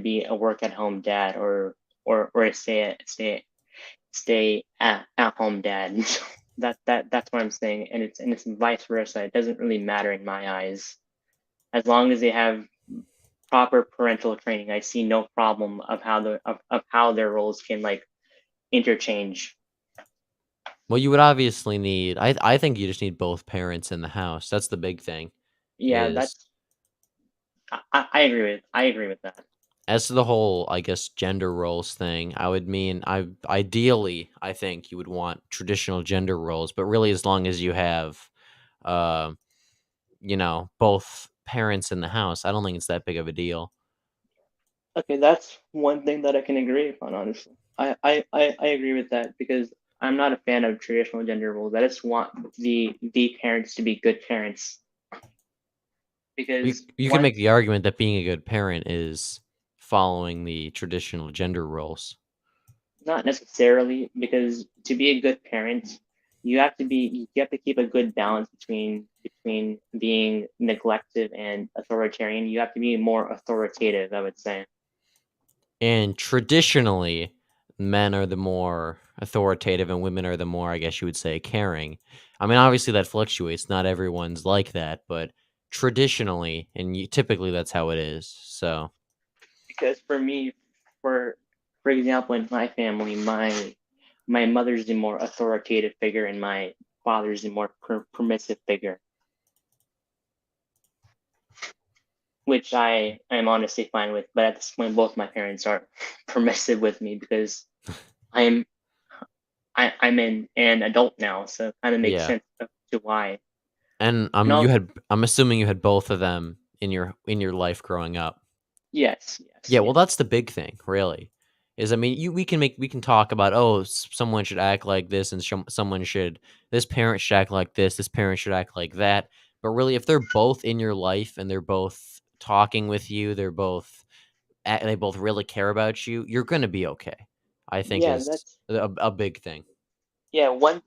be a work at home dad or a stay at home dad. So that's what I'm saying, and it's vice versa. It doesn't really matter in my eyes as long as they have proper parental training. I see no problem of how their roles can like interchange. Well, you would obviously need I think you just need both parents in the house. That's the big thing. Yeah, Is that's I agree with that. as to the whole, I guess, gender roles thing, I would mean I ideally I think you would want traditional gender roles, but really as long as you have uh, both parents in the house, I don't think it's that big of a deal. Okay, that's one thing that I can agree upon, honestly. I agree with that because I'm not a fan of traditional gender roles. I just want the parents to be good parents You because you could make the argument that being a good parent is following the traditional gender roles. not necessarily because to be a good parent, you have to keep a good balance between being neglective and authoritarian. You have to be more authoritative, I would say. And traditionally, men are the more authoritative and women are the more, I guess you would say, caring. I mean, obviously that fluctuates. Not everyone's like that, but traditionally, and typically that's how it is. So, Because for me, for for example, in my family, my mother's the more authoritative figure and my father's the more permissive figure, which I am honestly fine with. But at this point, both my parents are permissive with me because I'm I'm an adult now, so it kind of makes yeah. sense to why. And And also, I'm assuming you had both of them in your life growing up. yes, yes, Yeah, well, yes, that's the big thing, really. Is I mean, we can talk about oh, someone should act like this, and someone should this parent should act like this parent should act like that. But really, if they're both in your life and they're both talking with you, they both really care about you, you're gonna be okay. I think yeah. is That's a big thing. yeah. One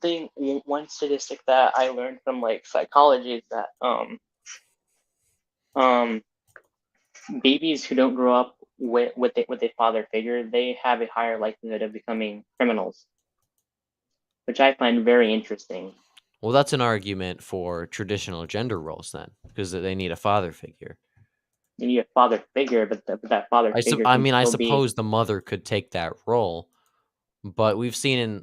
statistic that I learned from like psychology is that um babies who don't grow up with a father figure, they have a higher likelihood of becoming criminals, which I find very interesting. Well, that's an argument for traditional gender roles then, because they need a father figure. You need a father figure, but that father figure I can mean, I still be. suppose the mother could take that role, but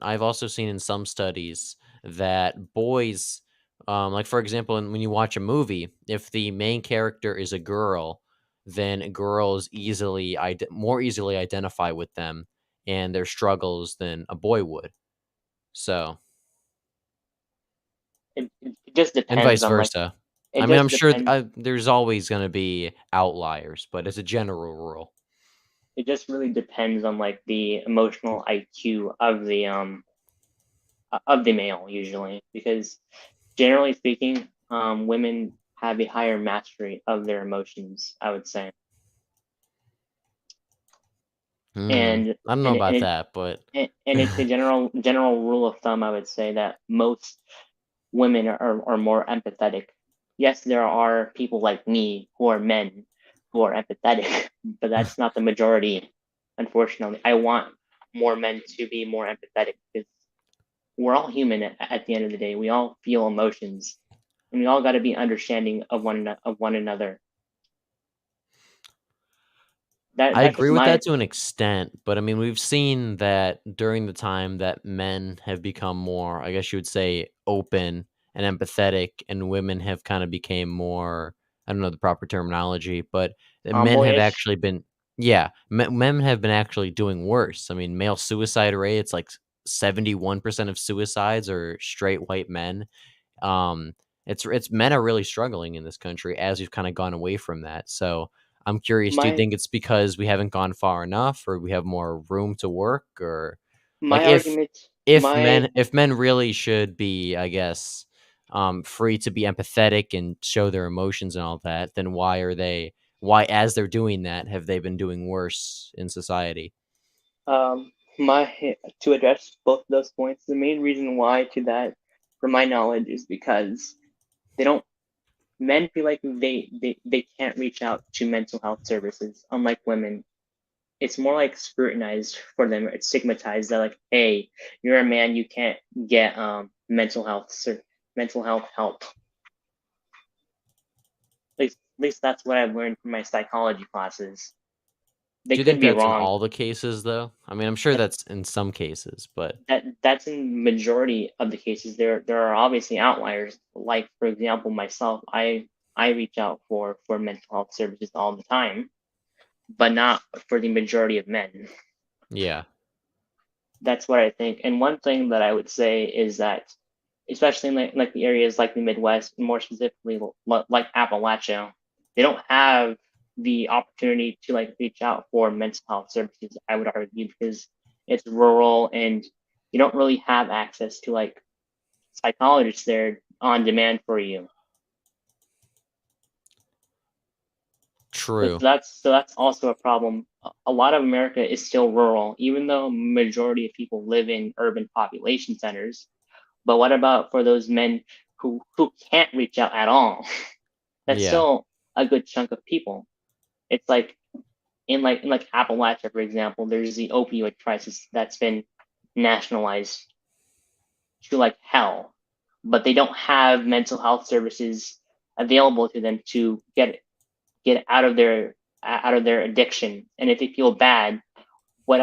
I've also seen in some studies that boys, like for example, when you watch a movie, if the main character is a girl, then girls more easily identify with them and their struggles than a boy would. So, It just and depends vice on like versa. it I mean, I'm just sure depends. there's always going to be outliers, but as a general rule. It just really depends on like the emotional IQ of the male usually because generally speaking, women have a higher mastery of their emotions. I would say, and I don't know and about that, but and it's a general rule of thumb. I would say that most women are more empathetic. Yes, there are people like me who are men who are empathetic, but that's not the majority. Unfortunately, I want more men to be more empathetic because we're all human at the end of the day. We all feel emotions, and we all got to be understanding of one another. I That's just agree with my that to an extent, but I mean, we've seen that during the time that men have become more, I guess you would say, open and empathetic, and women have kind of became more, I don't know the proper terminology, but men have tomboyish. actually been, yeah, men have been actually doing worse. I mean, male suicide rate, it's like 71% of suicides are straight white men. Um, it's men are really struggling in this country as we've kind of gone away from that. So I'm curious, do you My think it's because we haven't gone far enough or we have more room to work or like my argument, my if men really should be, I guess, free to be empathetic and show their emotions and all that, then why as they're doing that have they been doing worse in society? um my to address both those points. The main reason why to that, from my knowledge, is because they don't men feel like they can't reach out to mental health services unlike women. it's more like scrutinized for them. It's stigmatized that like, hey, you're a man, you can't get mental health help. At least that's what I've learned from my psychology classes. They Do you could think be that's in wrong. all the cases, though? I mean, I'm sure That that's in some cases, but that's in majority of the cases. There are obviously outliers. Like for example, myself, I reach out for mental health services all the time, but not for the majority of men. yeah, That's what I think. And one thing that I would say is that, especially in like the areas like the Midwest, more specifically like Appalachia, they don't have the opportunity to like reach out for mental health services. I would argue because it's rural and you don't really have access to like psychologists there on demand for you. true. So that's also a problem. A lot of America is still rural, even though majority of people live in urban population centers. But what about for those men who can't reach out at all? That's Yeah. still a good chunk of people. It's like in like Appalachia, for example, there's the opioid crisis that's been nationalized to like hell, but they don't have mental health services available to them to get out of their addiction. And if they feel bad, what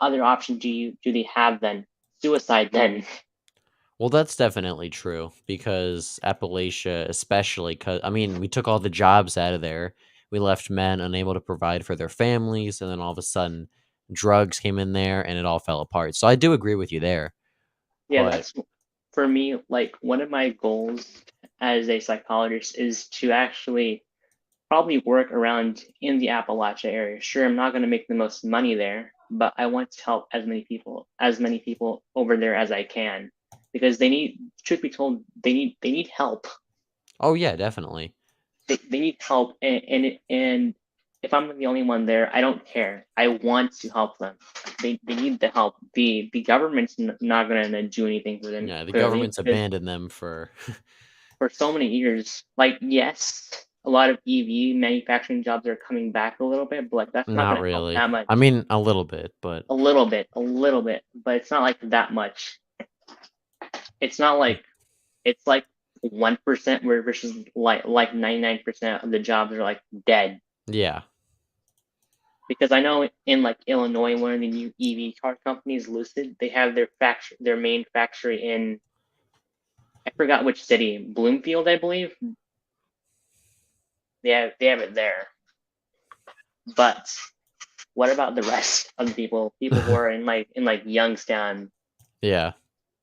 other option do they have then? Suicide then. Well, that's definitely true because Appalachia, especially, because I mean, we took all the jobs out of there. We left men unable to provide for their families, and then all of a sudden, drugs came in there, and it all fell apart. So I do agree with you there. Yeah, But that's for me, like one of my goals as a psychologist is to actually probably work around in the Appalachia area. Sure, I'm not going to make the most money there, but I want to help as many people over there as I can, because they need, truth be told, they need help. oh yeah, definitely. They need help, and if I'm the only one there, I don't care. I want to help them. They need the help. The government's not going to do anything for them Yeah, the clearly government's because abandoned them for for so many years. Like, yes, a lot of EV manufacturing jobs are coming back a little bit, but like that's not not going to help really. that much. I mean, a little bit, but A little bit, but it's not like that much. It's not like it's like 1% where versus like 99% of the jobs are like dead. yeah. Because I know in like Illinois, one of the new EV car companies, Lucid, they have their main factory in, I forgot which city, Bloomfield, I believe. They have it there. But what about the rest of the people who are in like Youngstown, Yeah.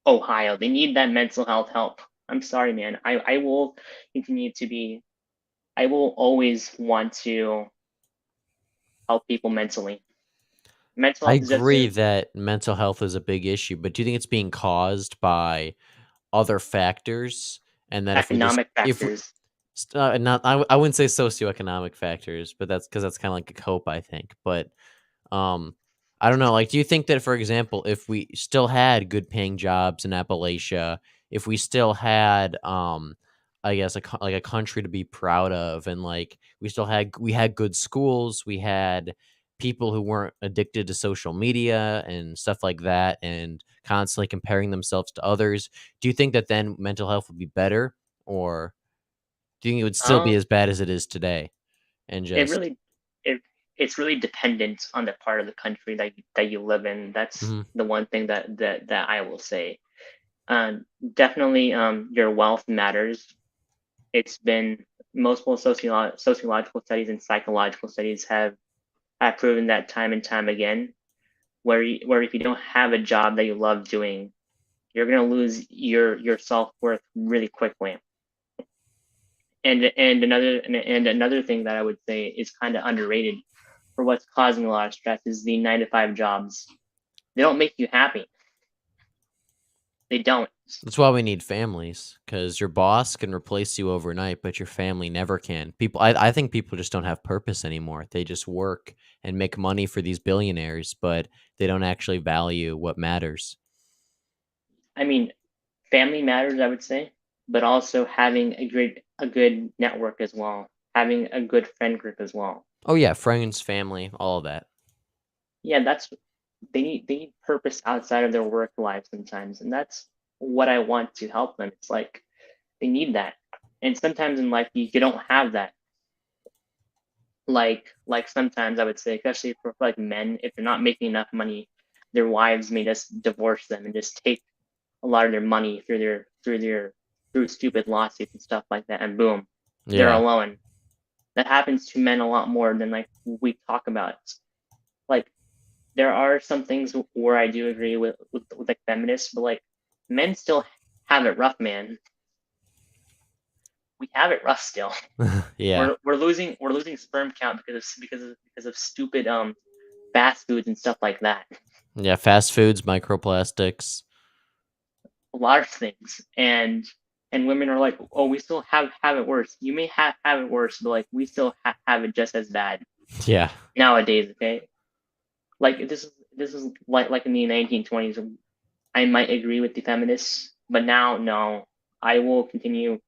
Ohio? They need that mental health help. I'm sorry, man. I will continue to be. I will always want to help people mentally. Mental I health is just agree that mental health is a big issue, but do you think it's being caused by other factors? And that if we just economic if factors. not I wouldn't say socioeconomic factors, but that's because that's kind of like a cope, I think. But um, I don't know. Like, do you think that, for example, if we still had good paying jobs in Appalachia, if we still had, I guess, like a country to be proud of, and like we had good schools, we had people who weren't addicted to social media and stuff like that, and constantly comparing themselves to others. Do you think that then mental health would be better, or do you think it would still be Um, as bad as it is today? And it just really it it's really dependent on the part of the country that you live in. That's mhm. the one thing that I will say. Definitely, your wealth matters. It's been multiple sociological studies and psychological studies have proven that time and time again. Where if you don't have a job that you love doing, you're gonna lose your self worth really quickly. And another thing that I would say is kind of underrated for what's causing a lot of stress is the 9 to 5 jobs. They don't make you happy. They don't. That's why we need families, because your boss can replace you overnight, but your family never can. I think people just don't have purpose anymore. They just work and make money for these billionaires, but they don't actually value what matters. I mean, family matters, I would say, but also having a good network as well, having a good friend group as well. Oh yeah, friends, family, all of that. yeah, they need purpose outside of their work life sometimes, and that's what I want to help them. It's like they need that, and sometimes in life you don't have that. Like sometimes I would say, especially for like men, if they're not making enough money, their wives may just divorce them and just take a lot of their money through stupid lawsuits and stuff like that, and boom, they're Yeah. alone. That happens to men a lot more than like we talk about. Like there are some things where I do agree with like feminists, but like men still have it rough, man. We have it rough still. Yeah. We're losing sperm count because of stupid fast foods and stuff like that. Yeah, fast foods, microplastics. A lot of things, and women are like, oh, we still have it worse. You may have it worse, but like we still have it just as bad Yeah. nowadays. Okay, like this is like in the 1920s. I might agree with the feminists, but now no, I will continue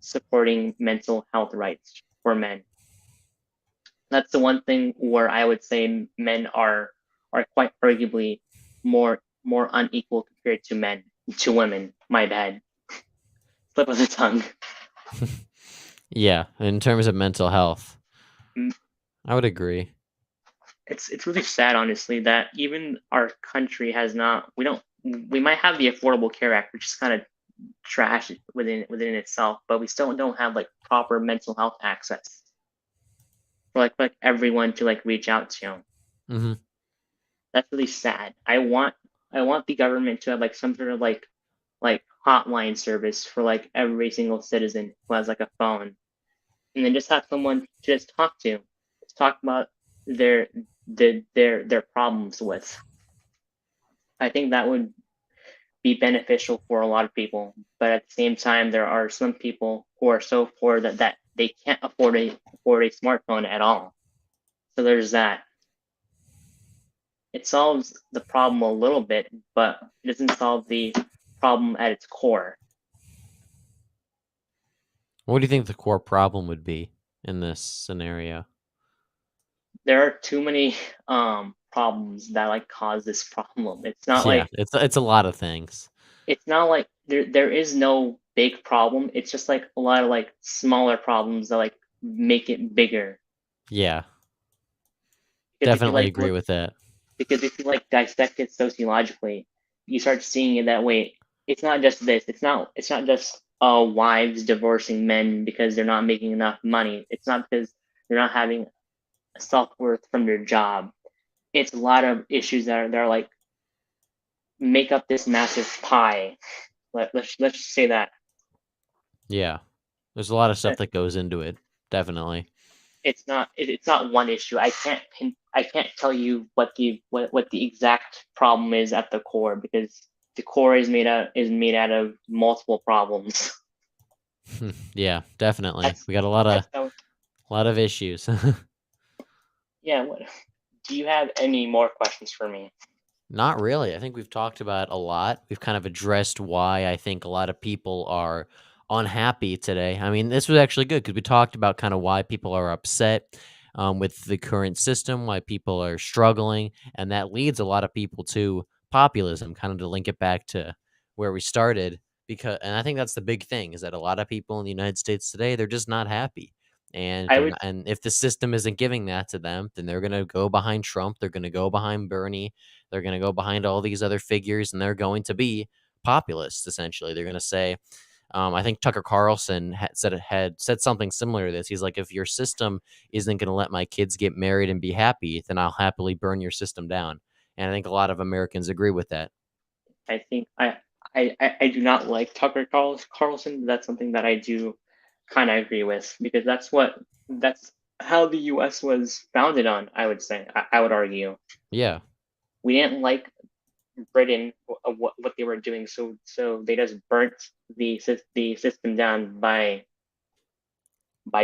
supporting mental health rights for men. That's the one thing where I would say men are quite arguably more unequal compared to women. My bad, slip of the tongue. Yeah, in terms of mental health, Mm, I would agree. it's really sad, honestly, that even our country has not. We might have the Affordable Care Act, which is kind of trash within itself, but we still don't have like proper mental health access for like everyone to like reach out to. Hmm. That's really sad. I want the government to have like some sort of like hotline service for like every single citizen who has like a phone, and then just have someone to just talk about their their problems with. I think that would be beneficial for a lot of people, but at the same time, there are some people who are so poor that they can't afford a smartphone at all. So there's that. It solves the problem a little bit, but it doesn't solve the problem at its core. What do you think the core problem would be in this scenario? There are too many problems that like cause this problem. It's not Yeah, like it's a lot of things. there is no big problem. It's just like a lot of like smaller problems that like make it bigger. Yeah, Because if you definitely like agree look with that. because if you like dissect it sociologically, you start seeing it that way. It's not just this. It's not just wives divorcing men because they're not making enough money. It's not because they're not having self worth from their job. It's a lot of issues that are like make up this massive pie. Let's just say that. Yeah, there's a lot of Uh, stuff that goes into it. Definitely. it's not one issue. I can't tell you what the exact problem is at the core, because the core is made out of multiple problems. Yeah, definitely. That's We got a lot of issues. yeah. Do you have any more questions for me? Not really. I think we've talked about a lot. We've kind of addressed why I think a lot of people are unhappy today. I mean, this was actually good because we talked about kind of why people are upset with the current system, why people are struggling, and that leads a lot of people to populism. Kind of to link it back to where we started, and I think that's the big thing is that a lot of people in the United States today they're just not happy. And I they're would not, and if the system isn't giving that to them, then they're gonna go behind Trump. They're gonna go behind Bernie, they're going to go behind all these other figures and they're going to be populists, essentially. They're going to say, I think Tucker Carlson had said something similar to this. He's like, if your system isn't going to let my kids get married and be happy, then I'll happily burn your system down. And I think a lot of Americans agree with that. I think I do not like Tucker Carlson. But that's something that I do kind of agree with, because that's how the U.S. was founded on. I would say I would argue Yeah. we didn't like Britain of what they were doing, so they just burnt the system down by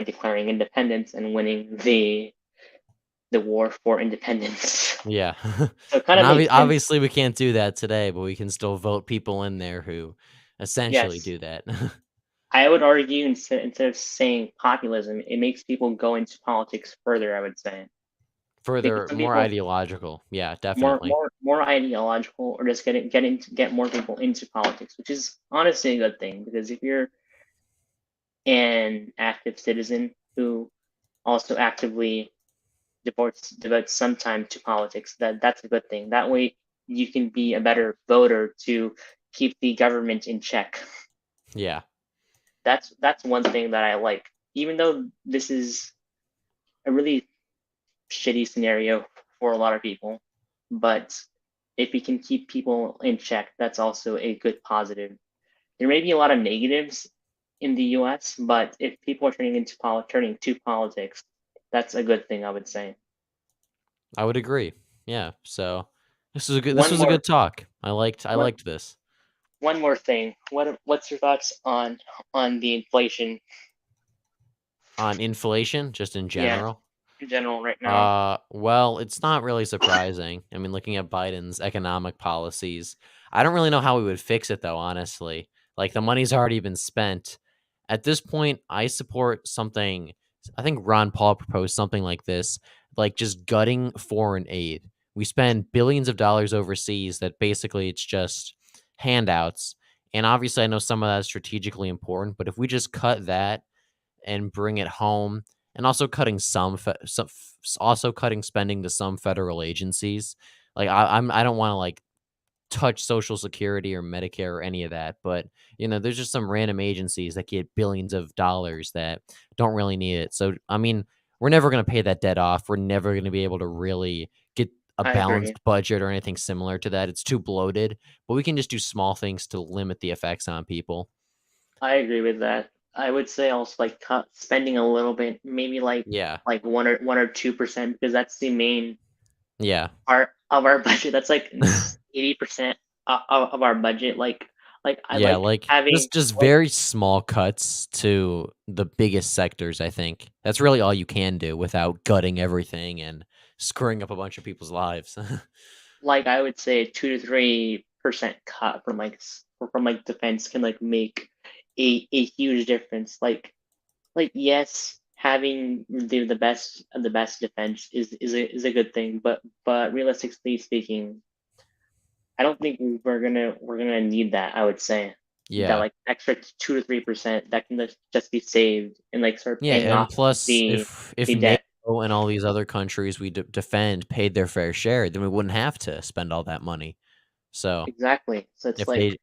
declaring independence and winning the war for independence. Yeah. So it kind And of makes sense. obviously, we can't do that today, but we can still vote people in there who essentially Yes, do that. I would argue instead of saying populism, it makes people go into politics further. I would say because Further, some more people ideological. Yeah, definitely. more ideological, or just get more people into politics, which is honestly a good thing, because if you're an active citizen who also actively devotes some time to politics, that's a good thing. That way you can be a better voter to keep the government in check. Yeah. That's one thing that I like. Even though this is a really shitty scenario for a lot of people, but if we can keep people in check, that's also a good positive. There may be a lot of negatives in the U.S., but if people are turning to politics, that's a good thing, I would say. I would agree. Yeah. So this One was a more good talk. I one liked this. one more thing. What's your thoughts on the inflation? On inflation, just in Yeah, general. in general right now. Well, it's not really surprising. I mean, looking at Biden's economic policies, I don't really know how we would fix it though, honestly. Like the money's already been spent. At this point, I support something I think Ron Paul proposed something like this, like just gutting foreign aid. We spend billions of dollars overseas that basically it's just handouts. And obviously I know some of that is strategically important, but if we just cut that and bring it home, and also cutting also cutting spending to some federal agencies. Like I don't want to like touch Social Security or Medicare or any of that, but there's just some random agencies that get billions of dollars that don't really need it. So I mean, we're never going to pay that debt off. We're never going to be able to really get a I agree. balanced budget or anything similar to that. It's too bloated, but we can just do small things to limit the effects on people. I agree with that. I would say also like cut spending a little bit, maybe Yeah. like 1 or 2%, because that's the main Yeah. part of our budget. That's like 80% of our budget. Like I Yeah, like like, having just like very small cuts to the biggest sectors, I think. That's really all you can do without gutting everything and screwing up a bunch of people's lives. I would say 2 to 3% cut from like defense can like make a huge difference. Like yes, having the best defense is a good thing, but realistically speaking, I don't think we're gonna need that. I would say that Yeah. like extra 2 to 3% that can just be saved and like start Yeah, paying and off plus, if the debt. NATO and all these other countries we defend paid their fair share, then we wouldn't have to spend all that money. So, Exactly. So it's if they like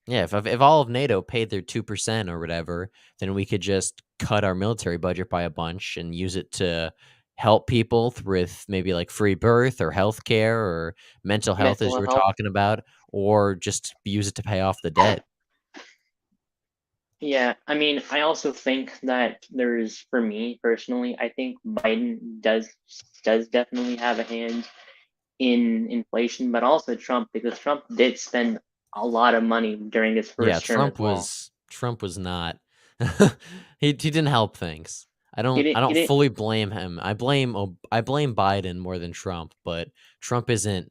yeah, if all of NATO paid their 2% or whatever, then we could just cut our military budget by a bunch and use it to help people with maybe like free birth or healthcare or mental health, as mental you were health. talking about, or just use it to pay off the debt. Yeah, I mean, I also think that there's, for me personally, I think Biden does definitely have a hand in inflation, but also Trump, because Trump did spend a lot of money during his Yeah, first term as well. Trump was not he didn't help things. I He don't didn't. fully blame him. I blame Biden more than Trump, but Trump isn't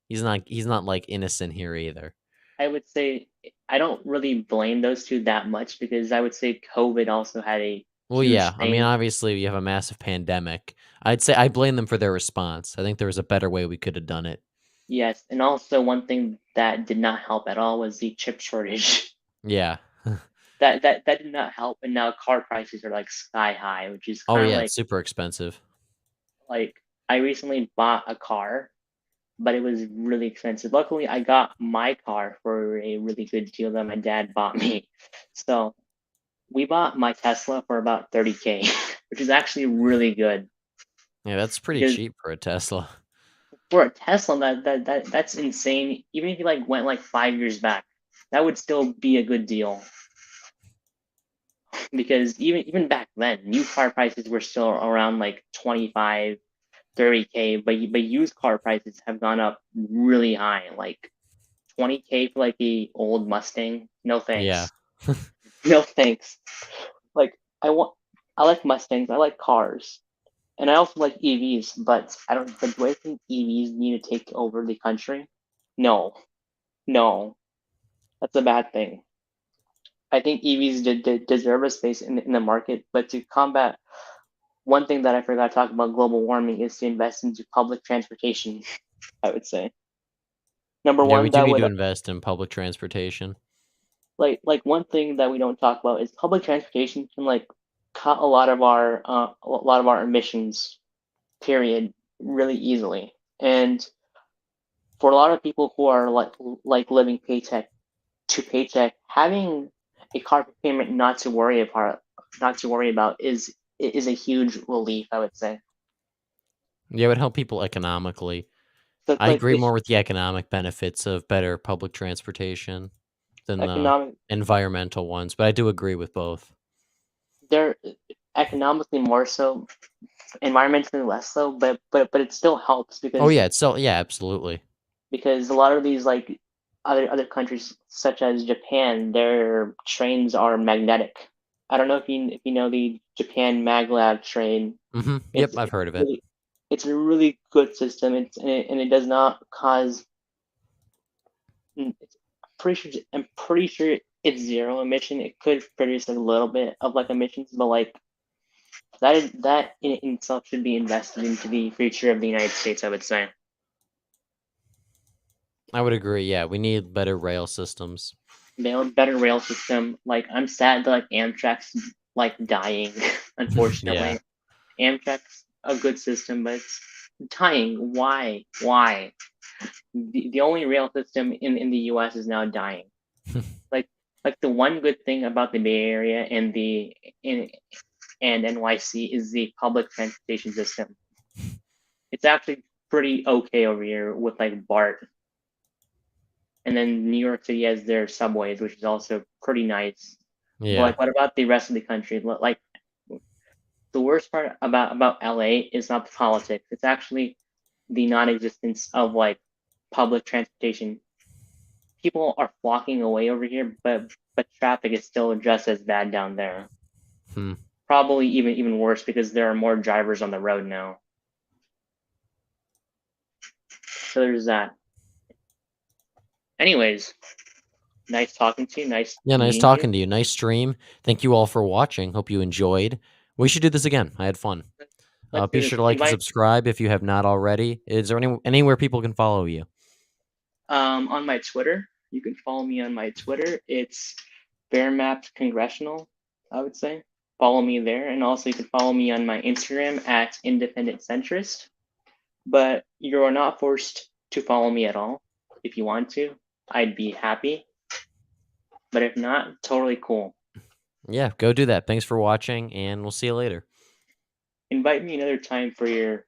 he's not like innocent here either. I would say I don't really blame those two that much, because I would say COVID also had a Well, huge yeah. I mean, thing. obviously, you have a massive pandemic. I'd say I blame them for their response. I think there was a better way we could have done it. Yes, and also one thing that did not help at all was the chip shortage. Yeah. That did not help, and now car prices are like sky high, which is Oh, kind of yeah, it's super expensive. like I recently bought a car, but it was really expensive. Luckily, I got my car for a really good deal that my dad bought me. So we bought my Tesla for about 30K, which is actually really good, Yeah, that's pretty because cheap for a Tesla. for a Tesla, that's insane. Even if you like went like 5 years back, that would still be a good deal, because even back then, new car prices were still around like 25, 30K, but used car prices have gone up really high, like 20K for like the old Mustang. No Yeah. thanks. No thanks. Like I like Mustangs. I like cars, and I also like EVs. But I don't. But do I think EVs need to take over the country? No, no, that's a bad thing. I think EVs deserve a space in the market, but to combat one thing that I forgot to talk about global warming is to invest into public transportation. I would say number Yeah, we one do that need would to invest in public transportation. like one thing that we don't talk about is public transportation can like cut a lot of our emissions period really easily. And for a lot of people who are like living paycheck to paycheck, having a car payment not to worry about is a huge relief, I would say. Yeah, it would help people economically. So I like agree if more with the economic benefits of better public transportation than the economic environmental ones, but I do agree with both. they're economically more so, environmentally less so, but it still helps Oh yeah, it's so yeah, absolutely. because a lot of these like other countries such as Japan, their trains are magnetic. I don't know if you know the Japan Maglev train. Yep, I've heard of it. Really it's a really good system. And it does not cause. It's I'm pretty sure it's zero emission. It could produce a little bit of like emissions, but like that in itself should be invested into the future of the United States. I would say. I would agree. Yeah, we need better rail systems. Better rail system. Like I'm sad that like Amtrak's like dying. Yeah. Unfortunately, Amtrak's a good system, but it's dying. Why? Why? The only rail system in the U.S. is now dying. Like like the one good thing about the Bay Area in and NYC is the public transportation system. It's actually pretty okay over here with like BART, and then New York City has their subways, which is also pretty nice. But Yeah. like, what about the rest of the country? Like, the worst part about LA is not the politics. It's actually the non-existence of like public transportation. People are flocking away over here, but traffic is still just as bad down there. Hmm. Probably even worse because there are more drivers on the road now. So there's that. Anyways, nice talking to you. Nice Yeah, nice meeting you. talking to you. Nice stream. Thank you all for watching. Hope you enjoyed. We should do this again. I had fun. Let's do Be this. sure to like and Invite subscribe if you have not already. Is there anywhere people can follow you? on my Twitter. You can follow me on my Twitter. It's Bearmapped Congressional, I would say. Follow me there. And also you can follow me on my Instagram at Independent Centrist. But you are not forced to follow me at all. If you want to, I'd be happy. But if not, totally cool. Yeah, go do that. Thanks for watching, and we'll see you later. Invite me another time for your